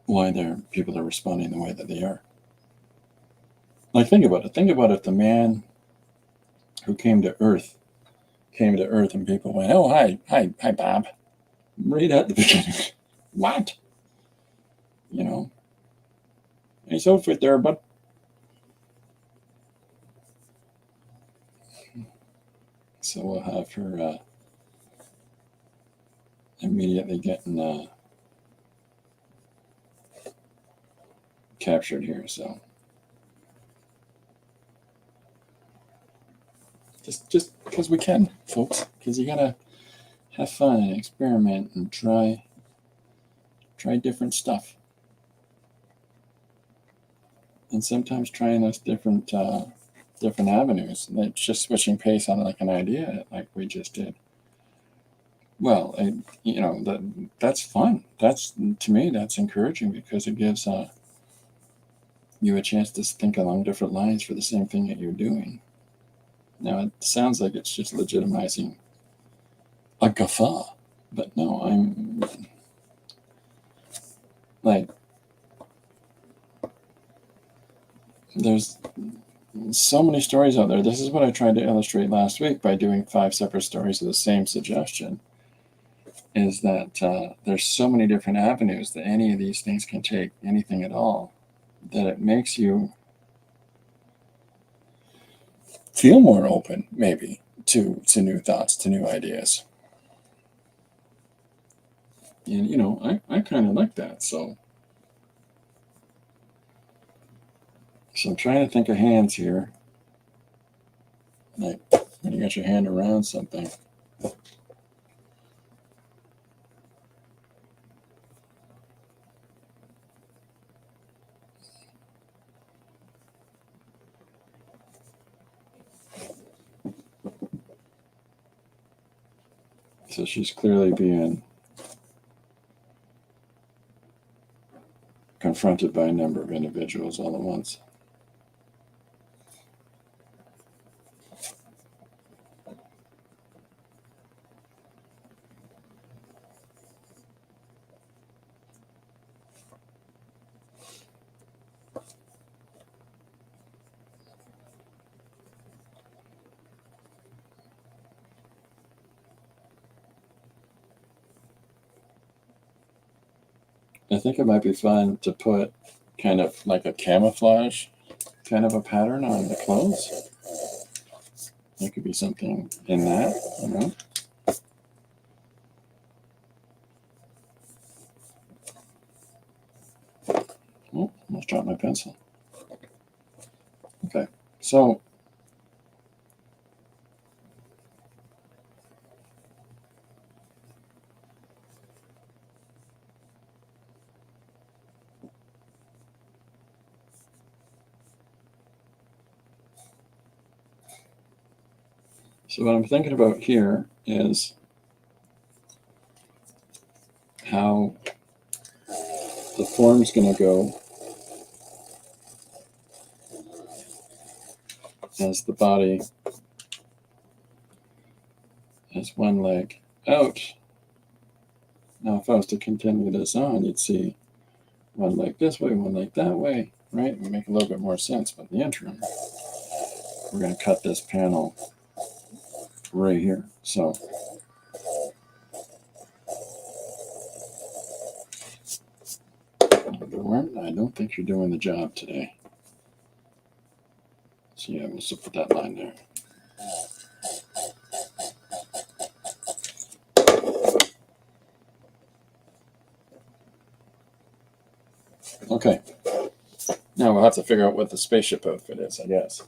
why people are responding the way that they are. Like, think about it. Think about if the man who came to Earth, and people went, "Oh, hi, Bob," right at the beginning. What? Nice outfit there, bud. So we'll have her immediately getting captured here. So just because we can, folks, because you gotta have fun and experiment and try different stuff. And sometimes trying those different avenues. It's just switching pace on like an idea, like we just did. Well, that's fun. To me, that's encouraging because it gives you a chance to think along different lines for the same thing that you're doing. Now, it sounds like it's just legitimizing a guffaw, but no, I'm like, there's so many stories out there. This is what I tried to illustrate last week by doing 5 separate stories of the same suggestion, is that there's so many different avenues that any of these things can take, anything at all, that it makes you feel more open, maybe, to new thoughts, to new ideas. And, I kind of like that. So I'm trying to think of hands here. Like when you got your hand around something. So she's clearly being confronted by a number of individuals all at once. I think it might be fun to put kind of like a camouflage kind of a pattern on the clothes. There could be something in that, you know. Oh, almost dropped my pencil. Okay, so what I'm thinking about here is how the form's going to go as the body has one leg out. Now, if I was to continue this on, you'd see one leg this way, one leg that way, right? It would make a little bit more sense. But in the interim, we're going to cut this panel right here. So I don't think you're doing the job today. So yeah, we'll just put that line there. Okay. Now we'll have to figure out what the spaceship outfit is, I guess.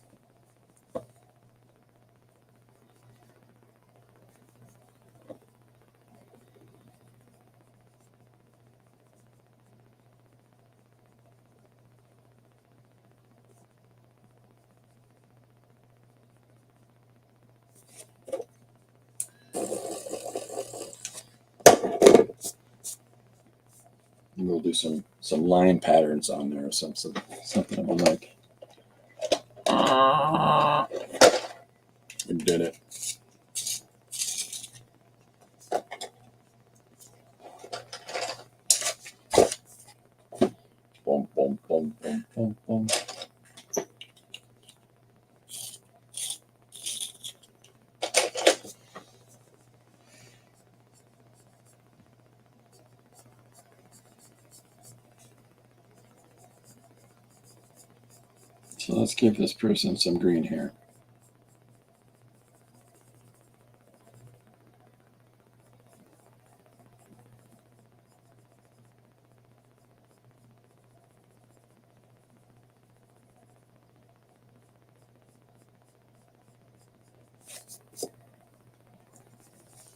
And we'll do some line patterns on there or something that we like. We did it. Boom, boom, boom, boom, boom, boom. So let's give this person some green hair.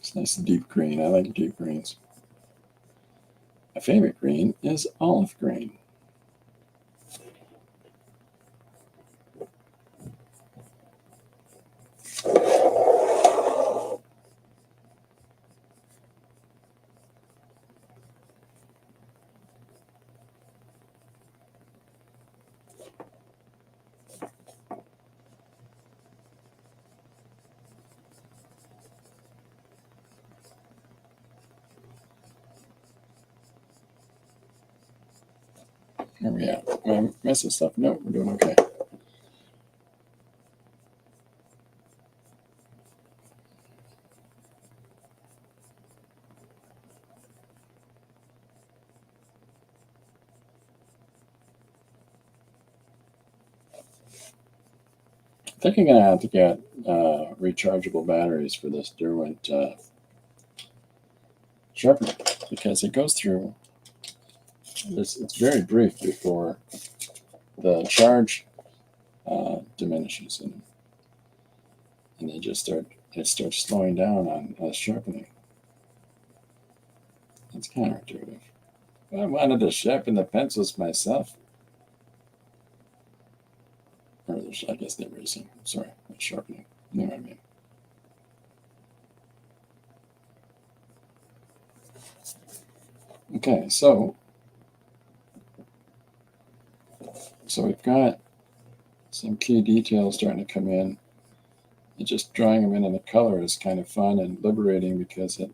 It's nice and deep green. I like deep greens. My favorite green is olive green. Where are we at? Am I missing stuff? No, we're doing okay. I think I'm going to have to get rechargeable batteries for this Derwent sharpener because it goes through this. It's very brief before the charge diminishes and it starts slowing down on sharpening. It's counterintuitive. I wanted to sharpen the pencils myself. Or I guess they're erasing. Sorry, not sharpening. You know what I mean. Okay, so So we've got some key details starting to come in. And just drawing them in the color is kind of fun and liberating because it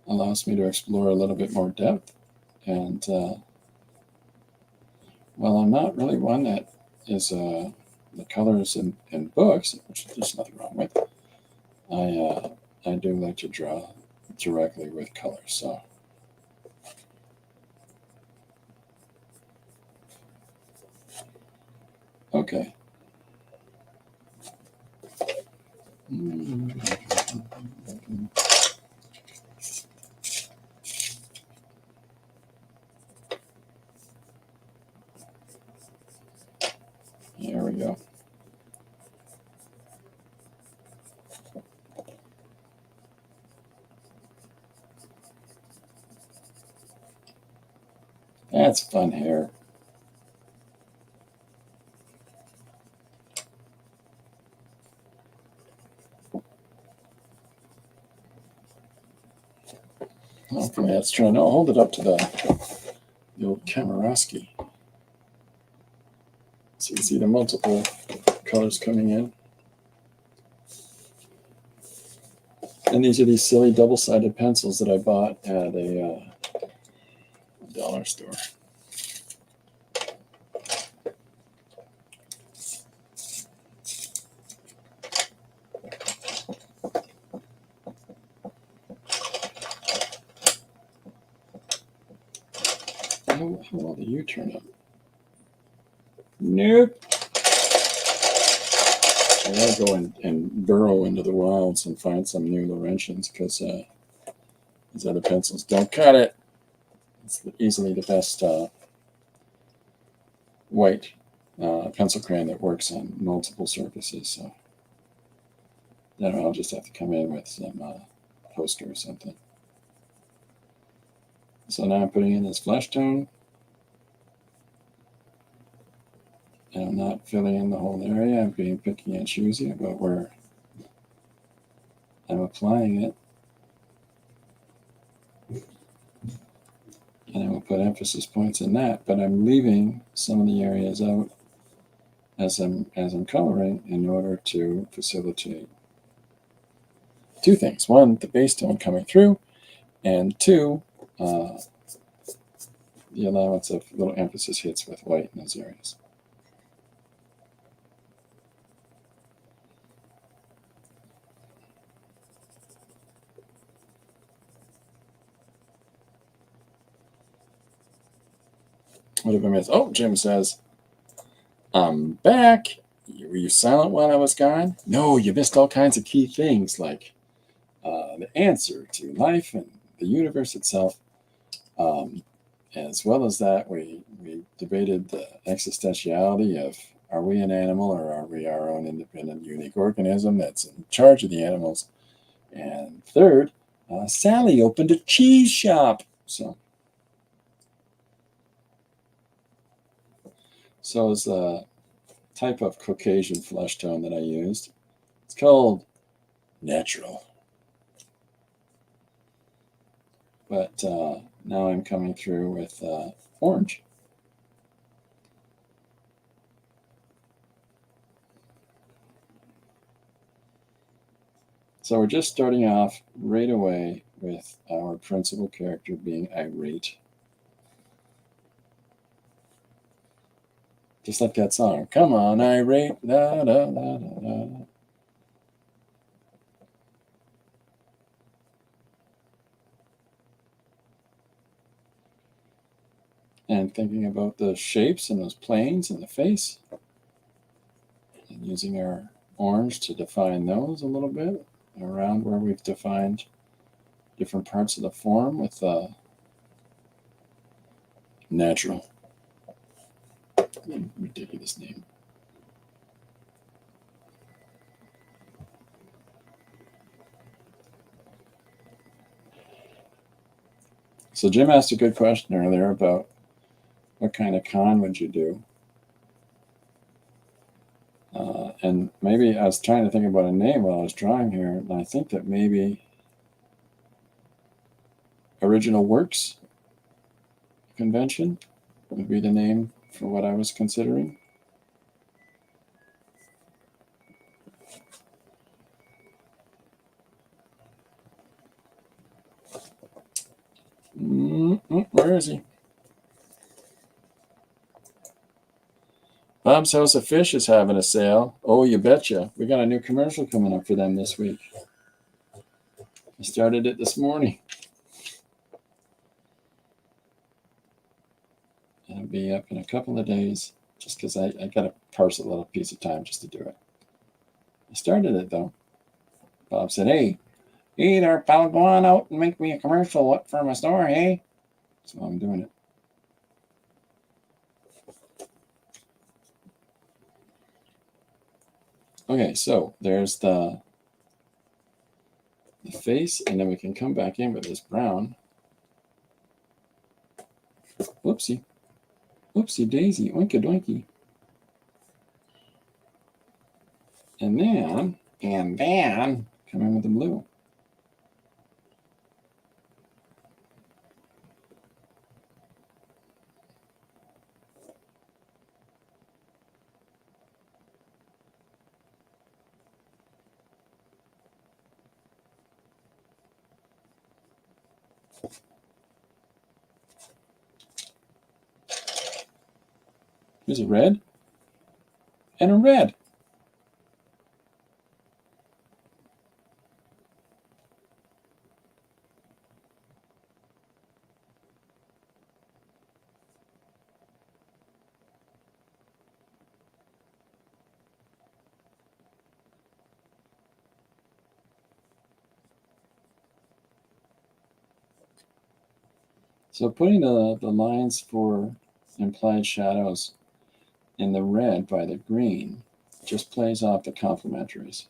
allows me to explore a little bit more depth. And while I'm not really one that is the colors in books, which there's nothing wrong with, I do like to draw directly with colors. So okay. There we go. That's fun hair. Hopefully that's trying to hold it up to the old Kamaraski. So you can see the multiple colors coming in. And these are these silly double-sided pencils that I bought at a dollar store. How well do you turn up? Nope. I gotta go and burrow into the wilds and find some new Laurentians because these other pencils don't cut it. It's easily the best white pencil crayon that works on multiple surfaces. So then I'll just have to come in with some poster or something. So now I'm putting in this flesh tone. And I'm not filling in the whole area. I'm being picky and choosy about where I'm applying it. And I will put emphasis points in that, but I'm leaving some of the areas out as I'm coloring in order to facilitate two things. One, the base tone coming through, and two, the allowance of little emphasis hits with white in those areas. What have I missed? Oh, Jim says, I'm back. Were you silent while I was gone? No, you missed all kinds of key things like the answer to life and the universe itself. As well as that, we debated the existentiality of, are we an animal or are we our own independent, unique organism that's in charge of the animals? And third, Sally opened a cheese shop. So is the type of Caucasian flesh tone that I used. It's called Natural. But now I'm coming through with orange. So we're just starting off right away with our principal character being irate. Just like that song. Come on, irate. Da, da, da, da, da. And thinking about the shapes and those planes in the face. And using our orange to define those a little bit around where we've defined different parts of the form with natural. Ridiculous name. So Jim asked a good question earlier about what kind of con would you do? And maybe I was trying to think about a name while I was drawing here, and I think that maybe Original Works Convention would be the name for what I was considering. Where is he? Bob's House of Fish is having a sale. Oh, you betcha. We got a new commercial coming up for them this week. I started it this morning. It'll be up in a couple of days just because I got to parse a little piece of time just to do it. I started it, though. Bob said, hey there, pal, go on out and make me a commercial for my store, hey? So I'm doing it. Okay, so there's the face, and then we can come back in with this brown. Whoopsie. Whoopsie daisy, oinka doinky. And then come in with the blue. Here's a red and a red. So putting the lines for implied shadows in the red by the green just plays off the complementaries.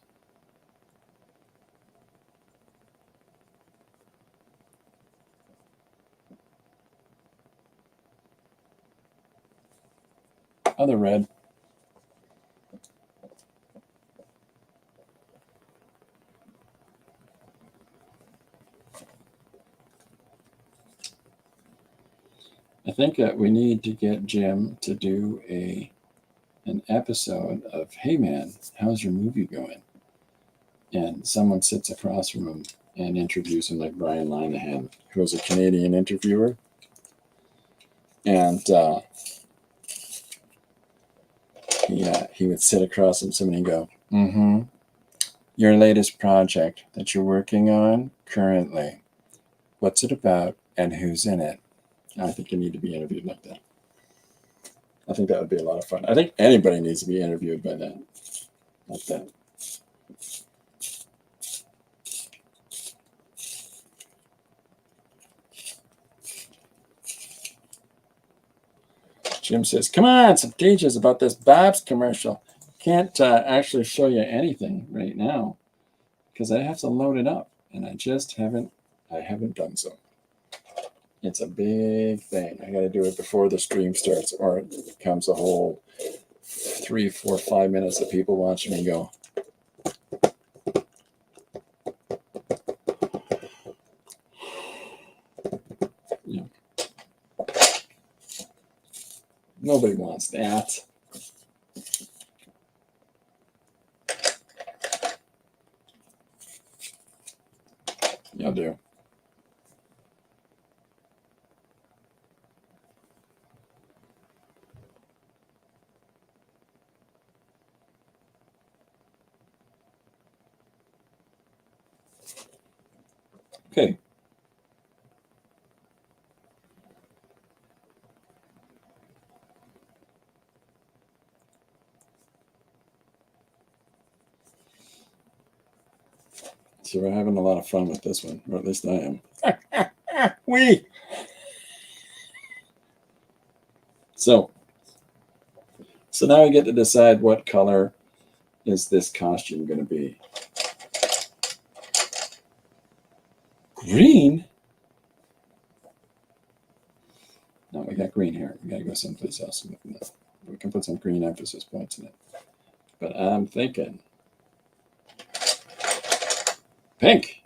Other red. I think that we need to get Jim to do an episode of, hey man, how's your movie going? And someone sits across from him and interviews him, like Brian Linehan, who's a Canadian interviewer. And he would sit across from somebody and go, your latest project that you're working on currently, what's it about and who's in it? I think you need to be interviewed like that. I think that would be a lot of fun. I think anybody needs to be interviewed by that, like that. Jim says, come on, some teachers about this Bob's commercial. Can't actually show you anything right now because I have to load it up, and I just haven't done so. It's a big thing. I got to do it before the stream starts, or it becomes a whole 3, 4, 5 minutes of people watching me go. Yeah. Nobody wants that. You'll do. Okay. So we're having a lot of fun with this one, or at least I am. So now we get to decide what color is this costume going to be. Green? No, we got green here. We got to go someplace else. We can put some green emphasis points in it. But I'm thinking pink.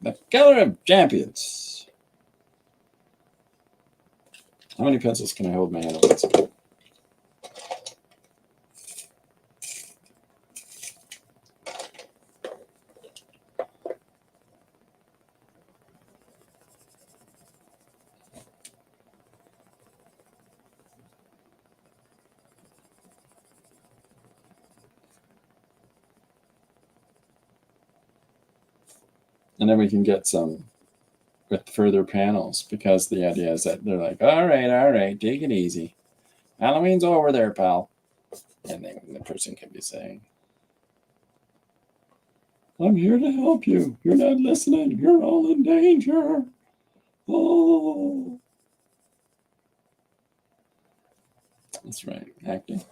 The color of champions. How many pencils can I hold in my hand at once? And then we can get some with further panels, because the idea is that they're like, all right, take it easy. Halloween's over there, pal. And then the person can be saying, I'm here to help you. You're not listening. You're all in danger. Oh. That's right, acting.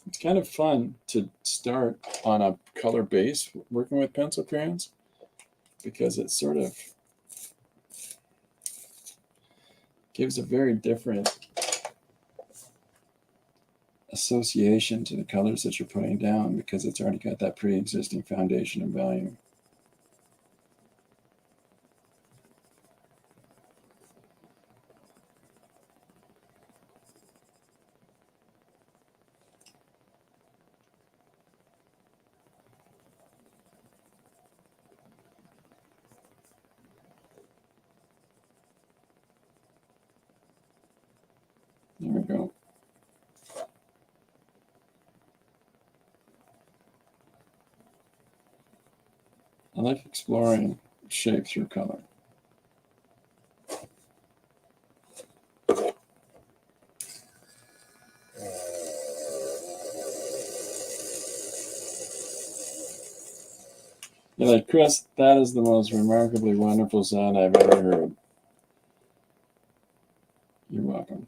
It's kind of fun to start on a color base working with pencil crayons, because it sort of gives a very different association to the colors that you're putting down, because it's already got that pre-existing foundation and value. There we go. I like exploring shape through color. You're like, Chris, that is the most remarkably wonderful sound I've ever heard. You're welcome.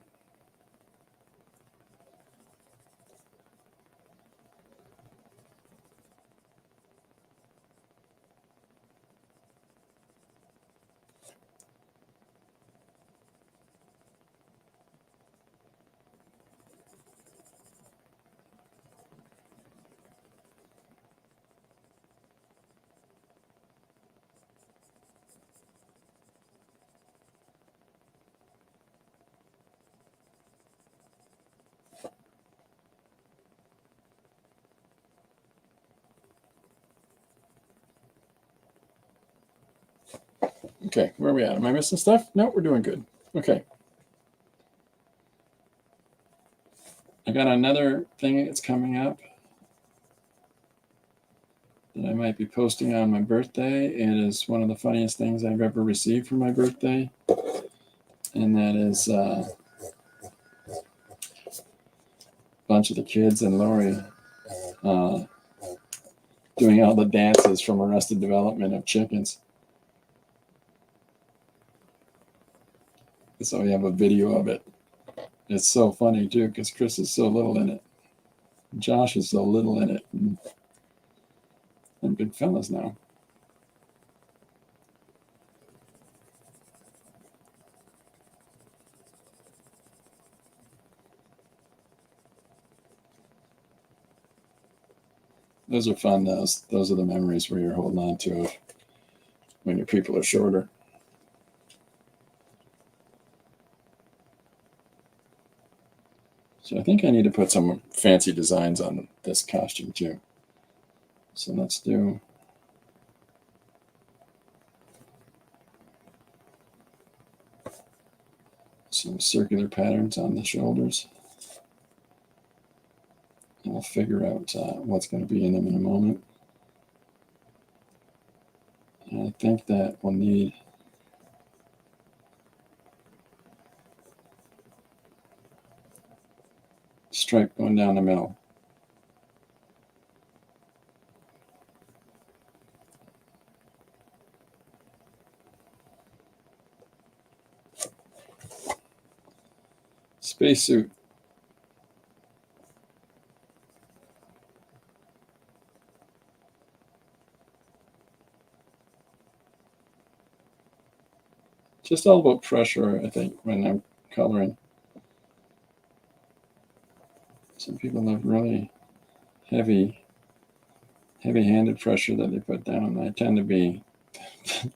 Okay, where are we at? Am I missing stuff? No, we're doing good. Okay. I got another thing that's coming up that I might be posting on my birthday. It is one of the funniest things I've ever received for my birthday. And that is a bunch of the kids and Lori doing all the dances from Arrested Development of chickens. So we have a video of it. It's so funny too, because Chris is so little in it. Josh is so little in it. And I'm big fellas now. Those are fun. Those are the memories where you're holding on to it when your people are shorter. So I think I need to put some fancy designs on this costume too. So let's do some circular patterns on the shoulders. And we'll figure out what's going to be in them in a moment. And I think that we'll need stripe going down the middle. Spacesuit. Just all about pressure, I think, when I'm coloring. Some people have really heavy-handed pressure that they put down. I tend to be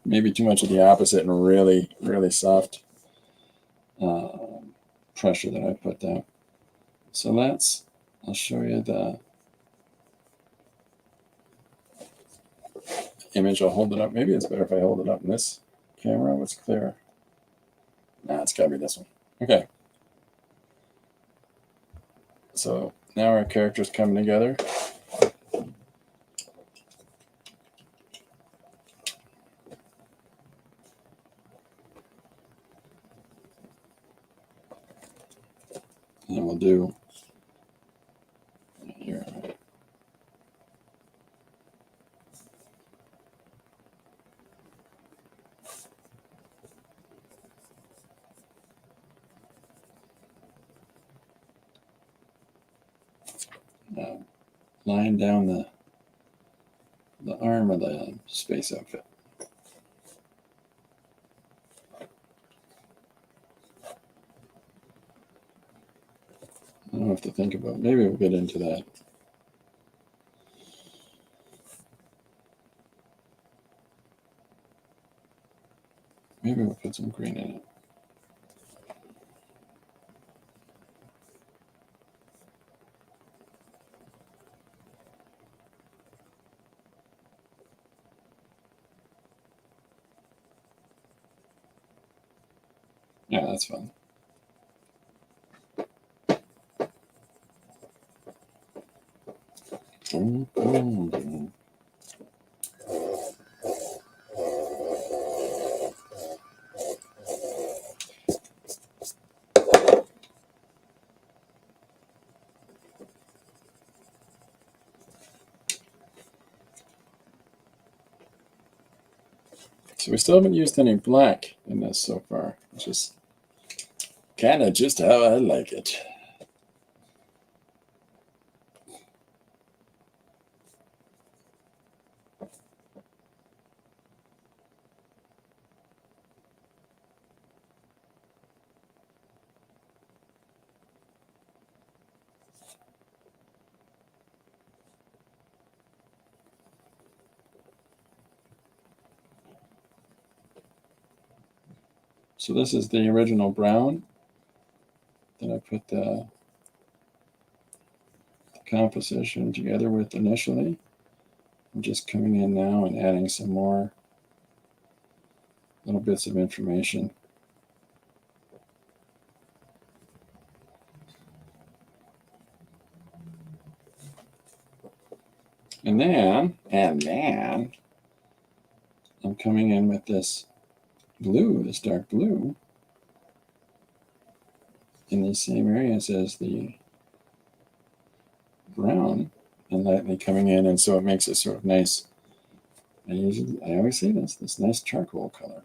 maybe too much of the opposite and really, really soft pressure that I put down. So I'll show you the image. I'll hold it up. Maybe it's better if I hold it up in this camera. What's clear? Nah, it's gotta be this one. Okay. So now our character's coming together. And then we'll do here. Line down the arm of the space outfit. I don't have to think about it. Maybe we'll get into that. Maybe we'll put some green in it. Yeah, that's fun. So we still haven't used any black in this so far. It's just kind of just how I like it. So this is the original brown that I put the composition together with initially. I'm just coming in now and adding some more little bits of information. And then I'm coming in with this blue, this dark blue, in the same areas as the brown, and lightly coming in, and so it makes it sort of nice. I always say this nice charcoal color.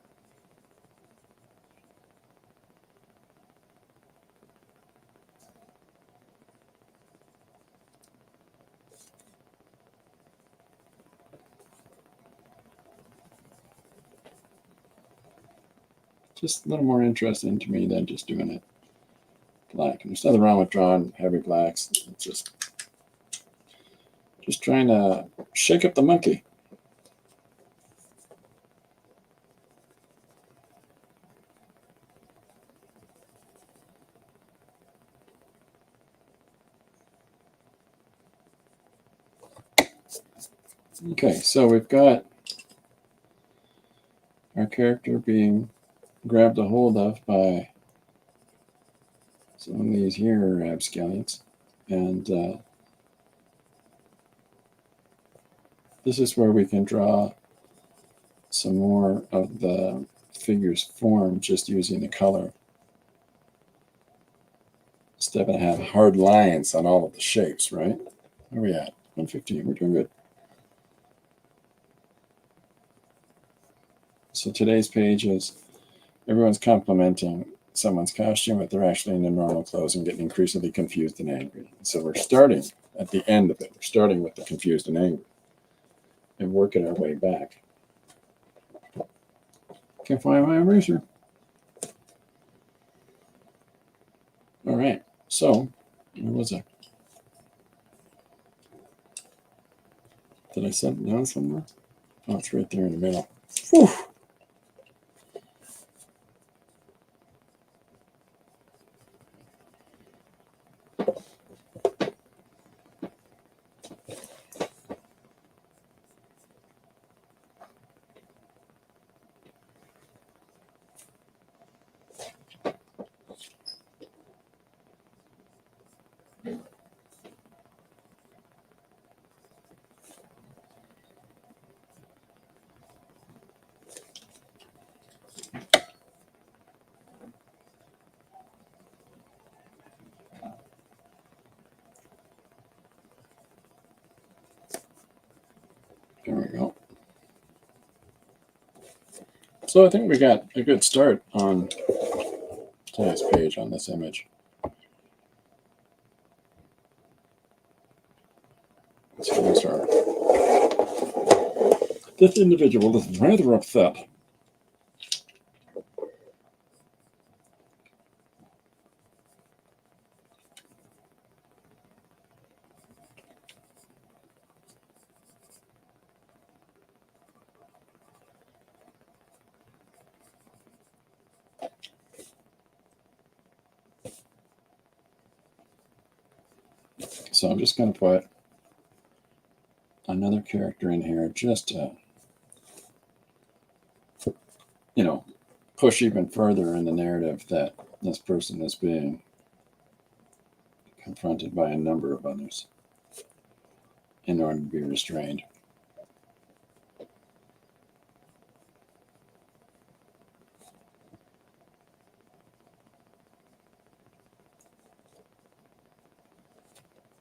Just a little more interesting to me than just doing it black. And there's nothing wrong with drawing heavy blacks. It's just trying to shake up the monkey. Okay, so we've got our character being grabbed a hold of by some of these here rapscallions, and this is where we can draw some more of the figure's form just using the color, instead of have hard lines on all of the shapes, right? Where are we at? 115. We're doing good. So today's page is everyone's complimenting someone's costume, but they're actually in their normal clothes and getting increasingly confused and angry. So we're starting at the end of it. We're starting with the confused and angry and working our way back. Can't find my eraser. So, where was I? Did I set it down somewhere? Oh, it's right there in the middle. Whew. There we go. So I think we got a good start on today's page on this image. So we start. This individual is rather upset. So I'm just going to put another character in here just to, push even further in the narrative that this person is being confronted by a number of others in order to be restrained.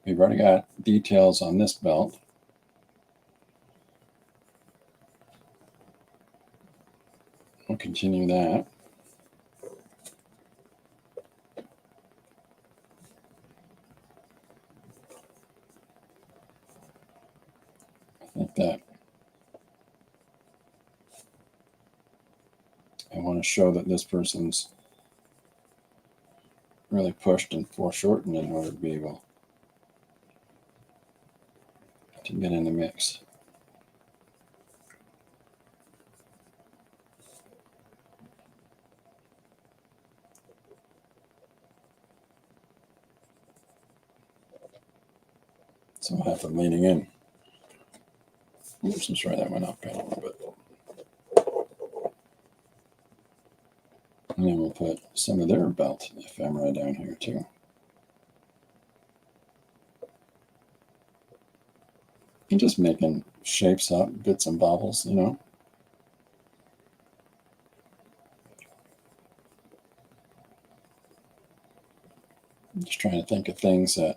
We've already got details on this belt. We'll continue that. Like that. I want to show that this person's really pushed and foreshortened in order to be able to get in the mix. So I'll have them leaning in. Oops, let's try that one up a little bit. And then we'll put some of their belt ephemera down here too. And just making shapes up, bits and bobbles, Just trying to think of things that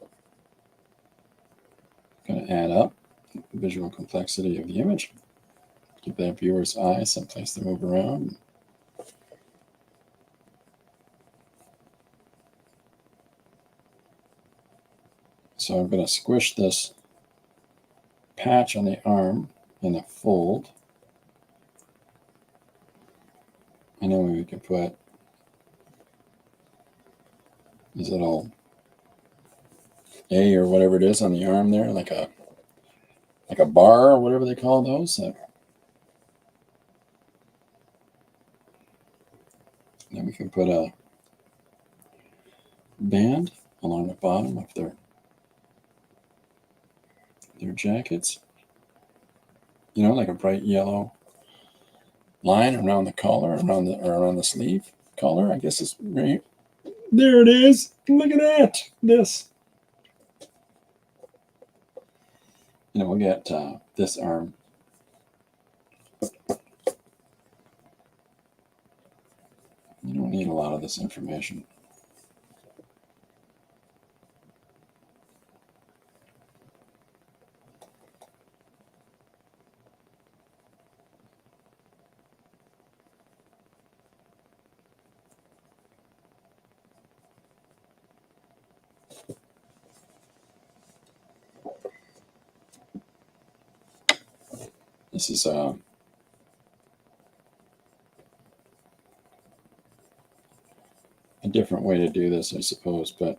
are going to add up. Visual complexity of the image. Give that viewer's eye someplace to move around. So I'm going to squish this patch on the arm in a fold. And then we can put these little A or whatever it is on the arm there, like a bar or whatever they call those. Then we can put a band along the bottom of their jackets. Like a bright yellow line around the collar, around the sleeve collar. I guess it's right there. It is. Look at that. This. We'll get this arm. You don't need a lot of this information. This is an a different way to do this, I suppose, but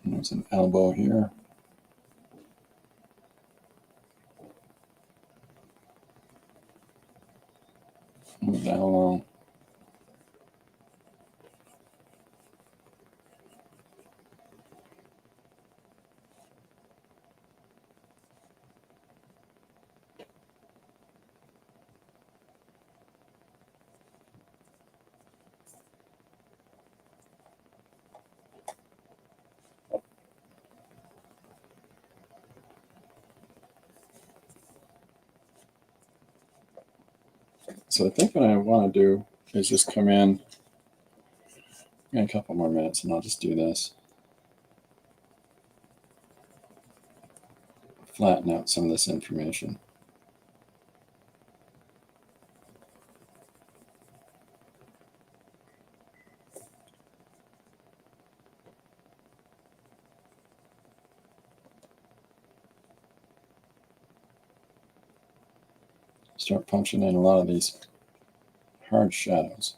there's an elbow here. Move that along. So I think what I want to do is just come in a couple more minutes and I'll just do this. Flatten out some of this information. Start punching in a lot of these hard shadows.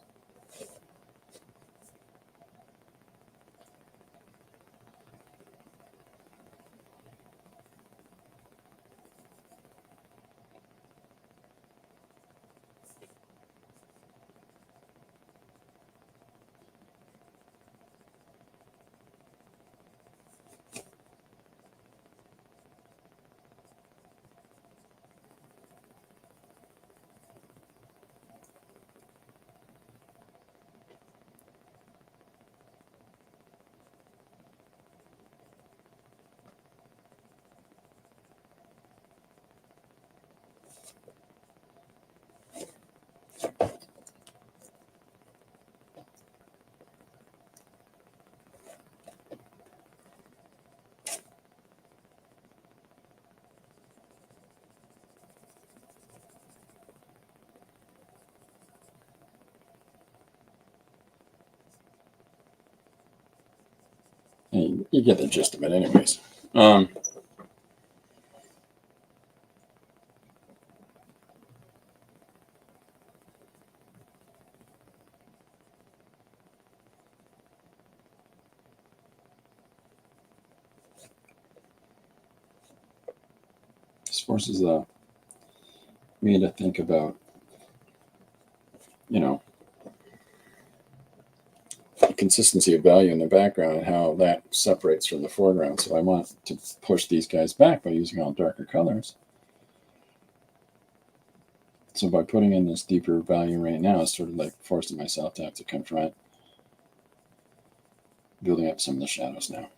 You get the gist of it anyways. This forces me to think about, the consistency of value in the background and how that separates from the foreground. So I want to push these guys back by using all darker colors. So by putting in this deeper value right now, it's sort of like forcing myself to have to confront building up some of the shadows now.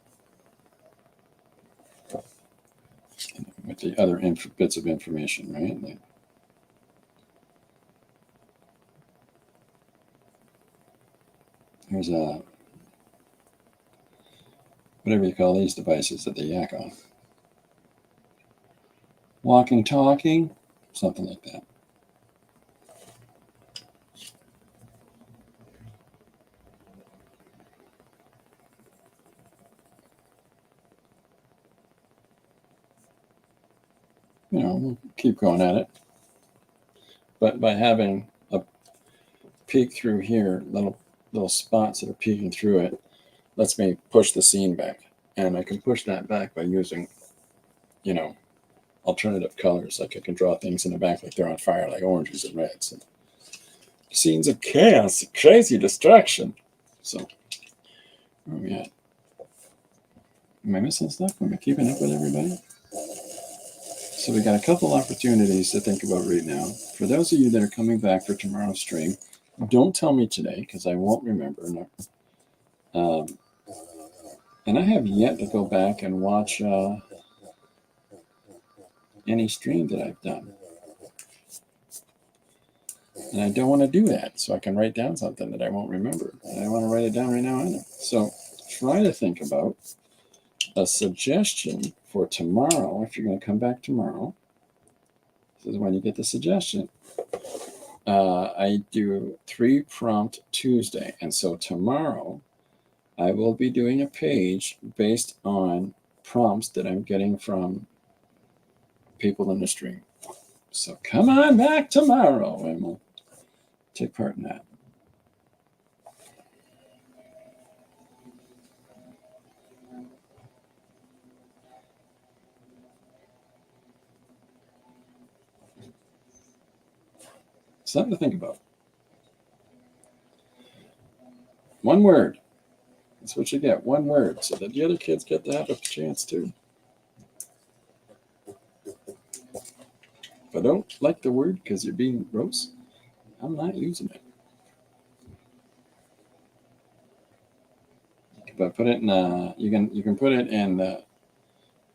And with the other bits of information, right? Like, here's a, whatever you call these devices that they yak on. Walking, talking, something like that. We'll keep going at it. But by having a peek through here, little spots that are peeking through it, lets me push the scene back. And I can push that back by using, alternative colors. Like I can draw things in the back like they're on fire, like oranges and reds. And scenes of chaos, crazy distraction. So, where are we at? Am I missing stuff? Am I keeping up with everybody? So we got a couple opportunities to think about right now. For those of you that are coming back for tomorrow's stream, don't tell me today because I won't remember. And I have yet to go back and watch any stream that I've done. And I don't want to do that, so I can write down something that I won't remember. And I want to write it down right now either. So try to think about a suggestion for tomorrow. If you're going to come back tomorrow, this is when you get the suggestion. I do 3 prompt Tuesday, and so tomorrow I will be doing a page based on prompts that I'm getting from people in the stream. So come on back tomorrow and we'll take part in that. Something to think about. One word. That's what you get. One word, so that the other kids get to have a chance too. If I don't like the word because you're being gross, I'm not using it. If I put it in, you can put it in the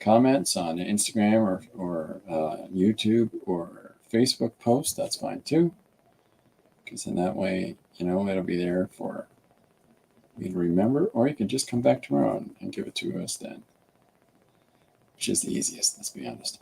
comments on Instagram or YouTube or Facebook post. That's fine too, because in that way, it'll be there for you to remember, or you can just come back tomorrow and give it to us then, which is the easiest. Let's be honest.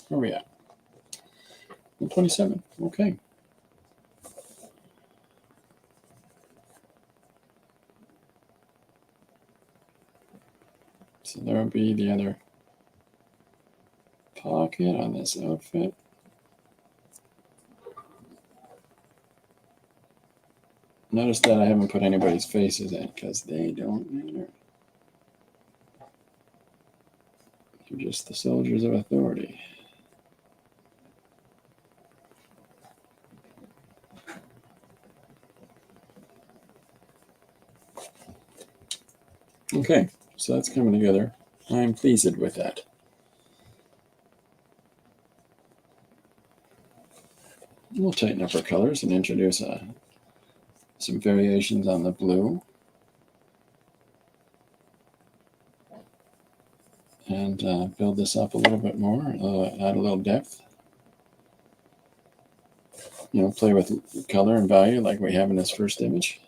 Where are we at? 127. Okay. So there will be the other pocket on this outfit. Notice that I haven't put anybody's faces in because they don't matter. They're just the soldiers of authority. Okay, so that's coming together. I'm pleased with that. We'll tighten up our colors and introduce some variations on the blue. And build this up a little bit more, add a little depth. Play with color and value like we have in this first image.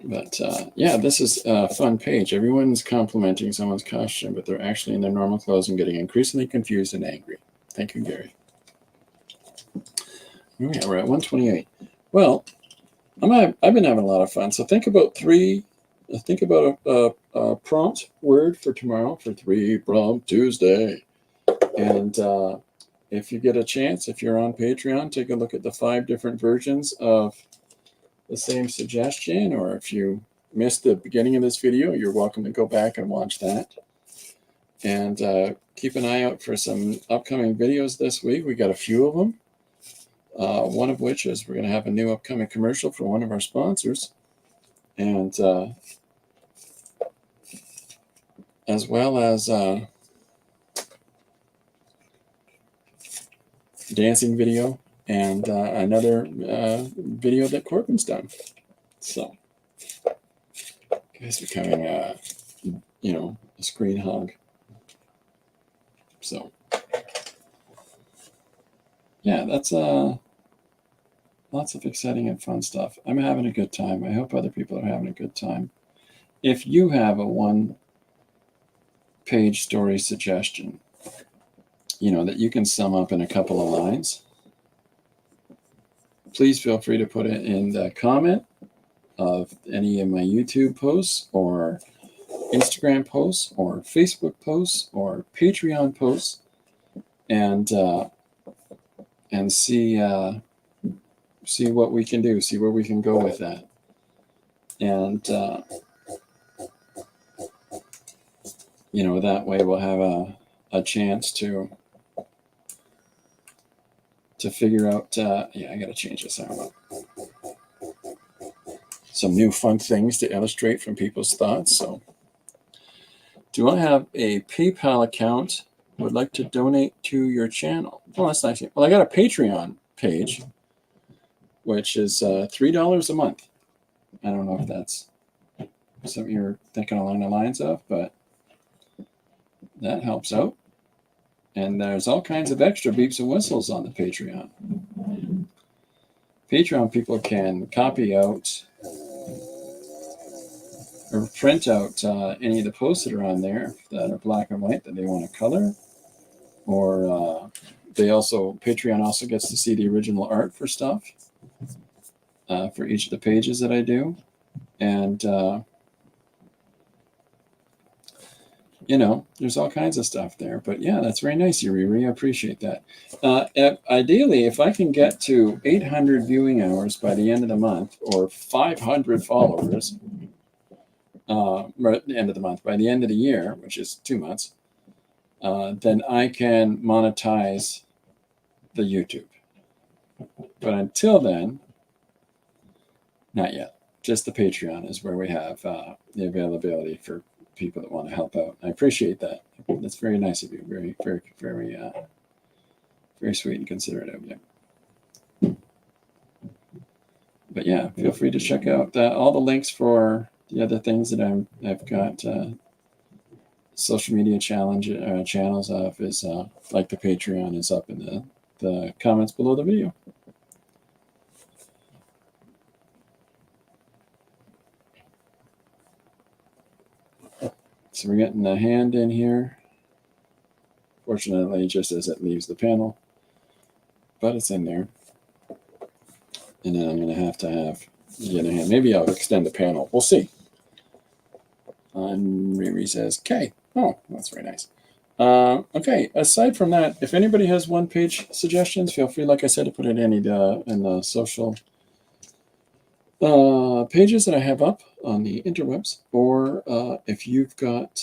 But yeah, this is a fun page. Everyone's complimenting someone's costume, but they're actually in their normal clothes and getting increasingly confused and angry. Thank you, Gary. Yeah, we're at 128. Well, I've been having a lot of fun. So think about a prompt word for tomorrow for 3 Prompt Tuesday. And if you get a chance, if you're on Patreon, take a look at the 5 different versions of the same suggestion, or if you missed the beginning of this video, you're welcome to go back and watch that. And keep an eye out for some upcoming videos this week. We got a few of them. One of which is we're going to have a new upcoming commercial for one of our sponsors. And as well as dancing video and another video that Corbin's done. So, guys becoming a screen hog. So, yeah, that's lots of exciting and fun stuff. I'm having a good time. I hope other people are having a good time. If you have a 1-page story suggestion, that you can sum up in a couple of lines, please feel free to put it in the comment of any of my YouTube posts or Instagram posts or Facebook posts or Patreon posts, and see what we can do, see where we can go with that. And that way we'll have a chance to figure out. Yeah, I got to change this out. some new fun things to illustrate from people's thoughts. So, do I have a PayPal account? Would like to donate to your channel? Well, that's nice. Well, I got a Patreon page, which is $3 a month. I don't know if that's something you're thinking along the lines of, but that helps out. And there's all kinds of extra beeps and whistles on the Patreon. Patreon people can copy out or print out any of the posts that are on there that are black and white that they want to color. Or Patreon also gets to see the original art for stuff for each of the pages that I do. And there's all kinds of stuff there. But yeah, that's very nice, Yuri. I appreciate that. Ideally, if I can get to 800 viewing hours by the end of the month, or 500 followers at the end of the month, by the end of the year, which is 2 months, then I can monetize the YouTube. But until then, not yet. Just the Patreon is where we have the availability for people that want to help out. I appreciate that. That's very nice of you. Very, very, very, very sweet and considerate of you. But yeah, feel free to check out all the links for the other things that I've got social media channels of is like the Patreon is up in the comments below the video. So we're getting the hand in here. Fortunately, just as it leaves the panel, but it's in there. And then I'm going to have get a hand. Maybe I'll extend the panel. We'll see. And Riri says, "K." Oh, that's very nice. Okay. Aside from that, if anybody has one-page suggestions, feel free, like I said, to put it in the social pages that I have up on the interwebs, or if you've got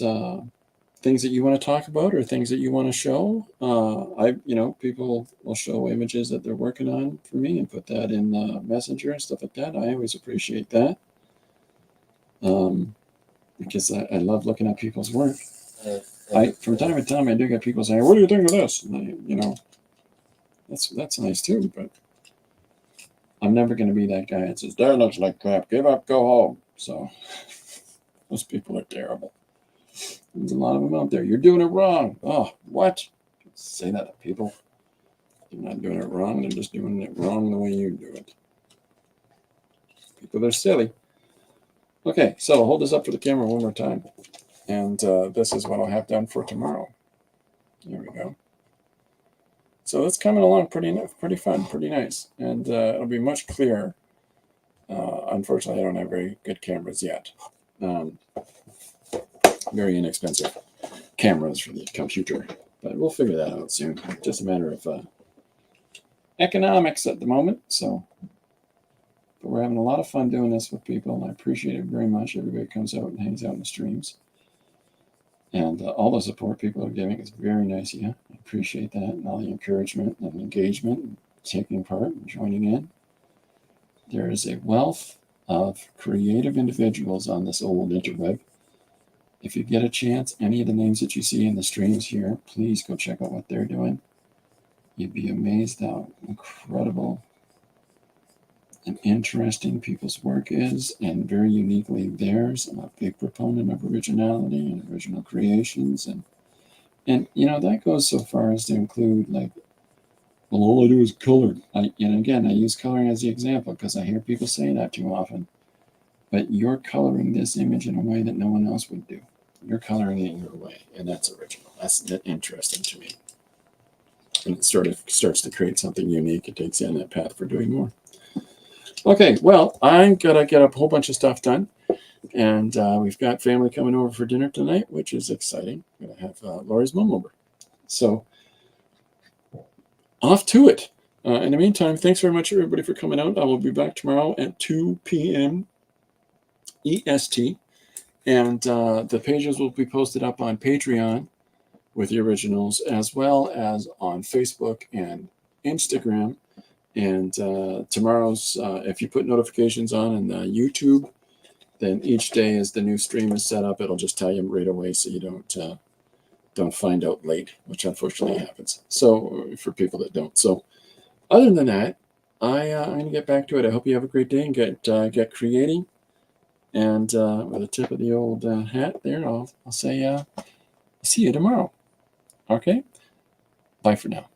things that you want to talk about or things that you want to show, people will show images that they're working on for me and put that in Messenger and stuff like that. I always appreciate that because I love looking at people's work. From time to time, I do get people saying, "What do you think of this?" And that's nice too, but I'm never going to be that guy that says, "That looks like crap. Give up, go home." So those people are terrible. There's a lot of them out there. "You're doing it wrong." Oh, what? Say that to people. They're not doing it wrong. They're just doing it wrong the way you do it. People are silly. Okay, so hold this up for the camera one more time. And this is what I'll have done for tomorrow. There we go. So it's coming along pretty fun, pretty nice. And it'll be much clearer. Unfortunately, I don't have very good cameras yet. Very inexpensive cameras for the computer. But we'll figure that out soon. Just a matter of economics at the moment. But we're having a lot of fun doing this with people, and I appreciate it very much. Everybody comes out and hangs out in the streams. And all the support people are giving is very nice of you. I appreciate that, and all the encouragement and engagement, and taking part and joining in. There is a wealth of creative individuals on this old interweb. If you get a chance, any of the names that you see in the streams here, please go check out what they're doing. You'd be amazed how incredible and interesting people's work is, and very uniquely theirs. I'm a big proponent of originality and original creations, and that goes so far as to include, like, well, all I do is color. I use coloring as the example because I hear people say that too often. But you're coloring this image in a way that no one else would do. You're coloring it your way, and that's original. That's interesting to me. And it sort of starts to create something unique. It takes you on that path for doing more. Okay, well, I'm going to get a whole bunch of stuff done. And we've got family coming over for dinner tonight, which is exciting. I'm going to have Lori's mom over. So, off to it. In the meantime, thanks very much, everybody, for coming out. I will be back tomorrow at 2 p.m. EST. And the pages will be posted up on Patreon with the originals, as well as on Facebook and Instagram. And tomorrow's, if you put notifications on in YouTube, then each day as the new stream is set up, it'll just tell you right away, so you don't find out late, which unfortunately happens. So for people that don't. So other than that, I'm going to get back to it. I hope you have a great day and get creating. And with a tip of the old hat there, I'll say see you tomorrow. Okay? Bye for now.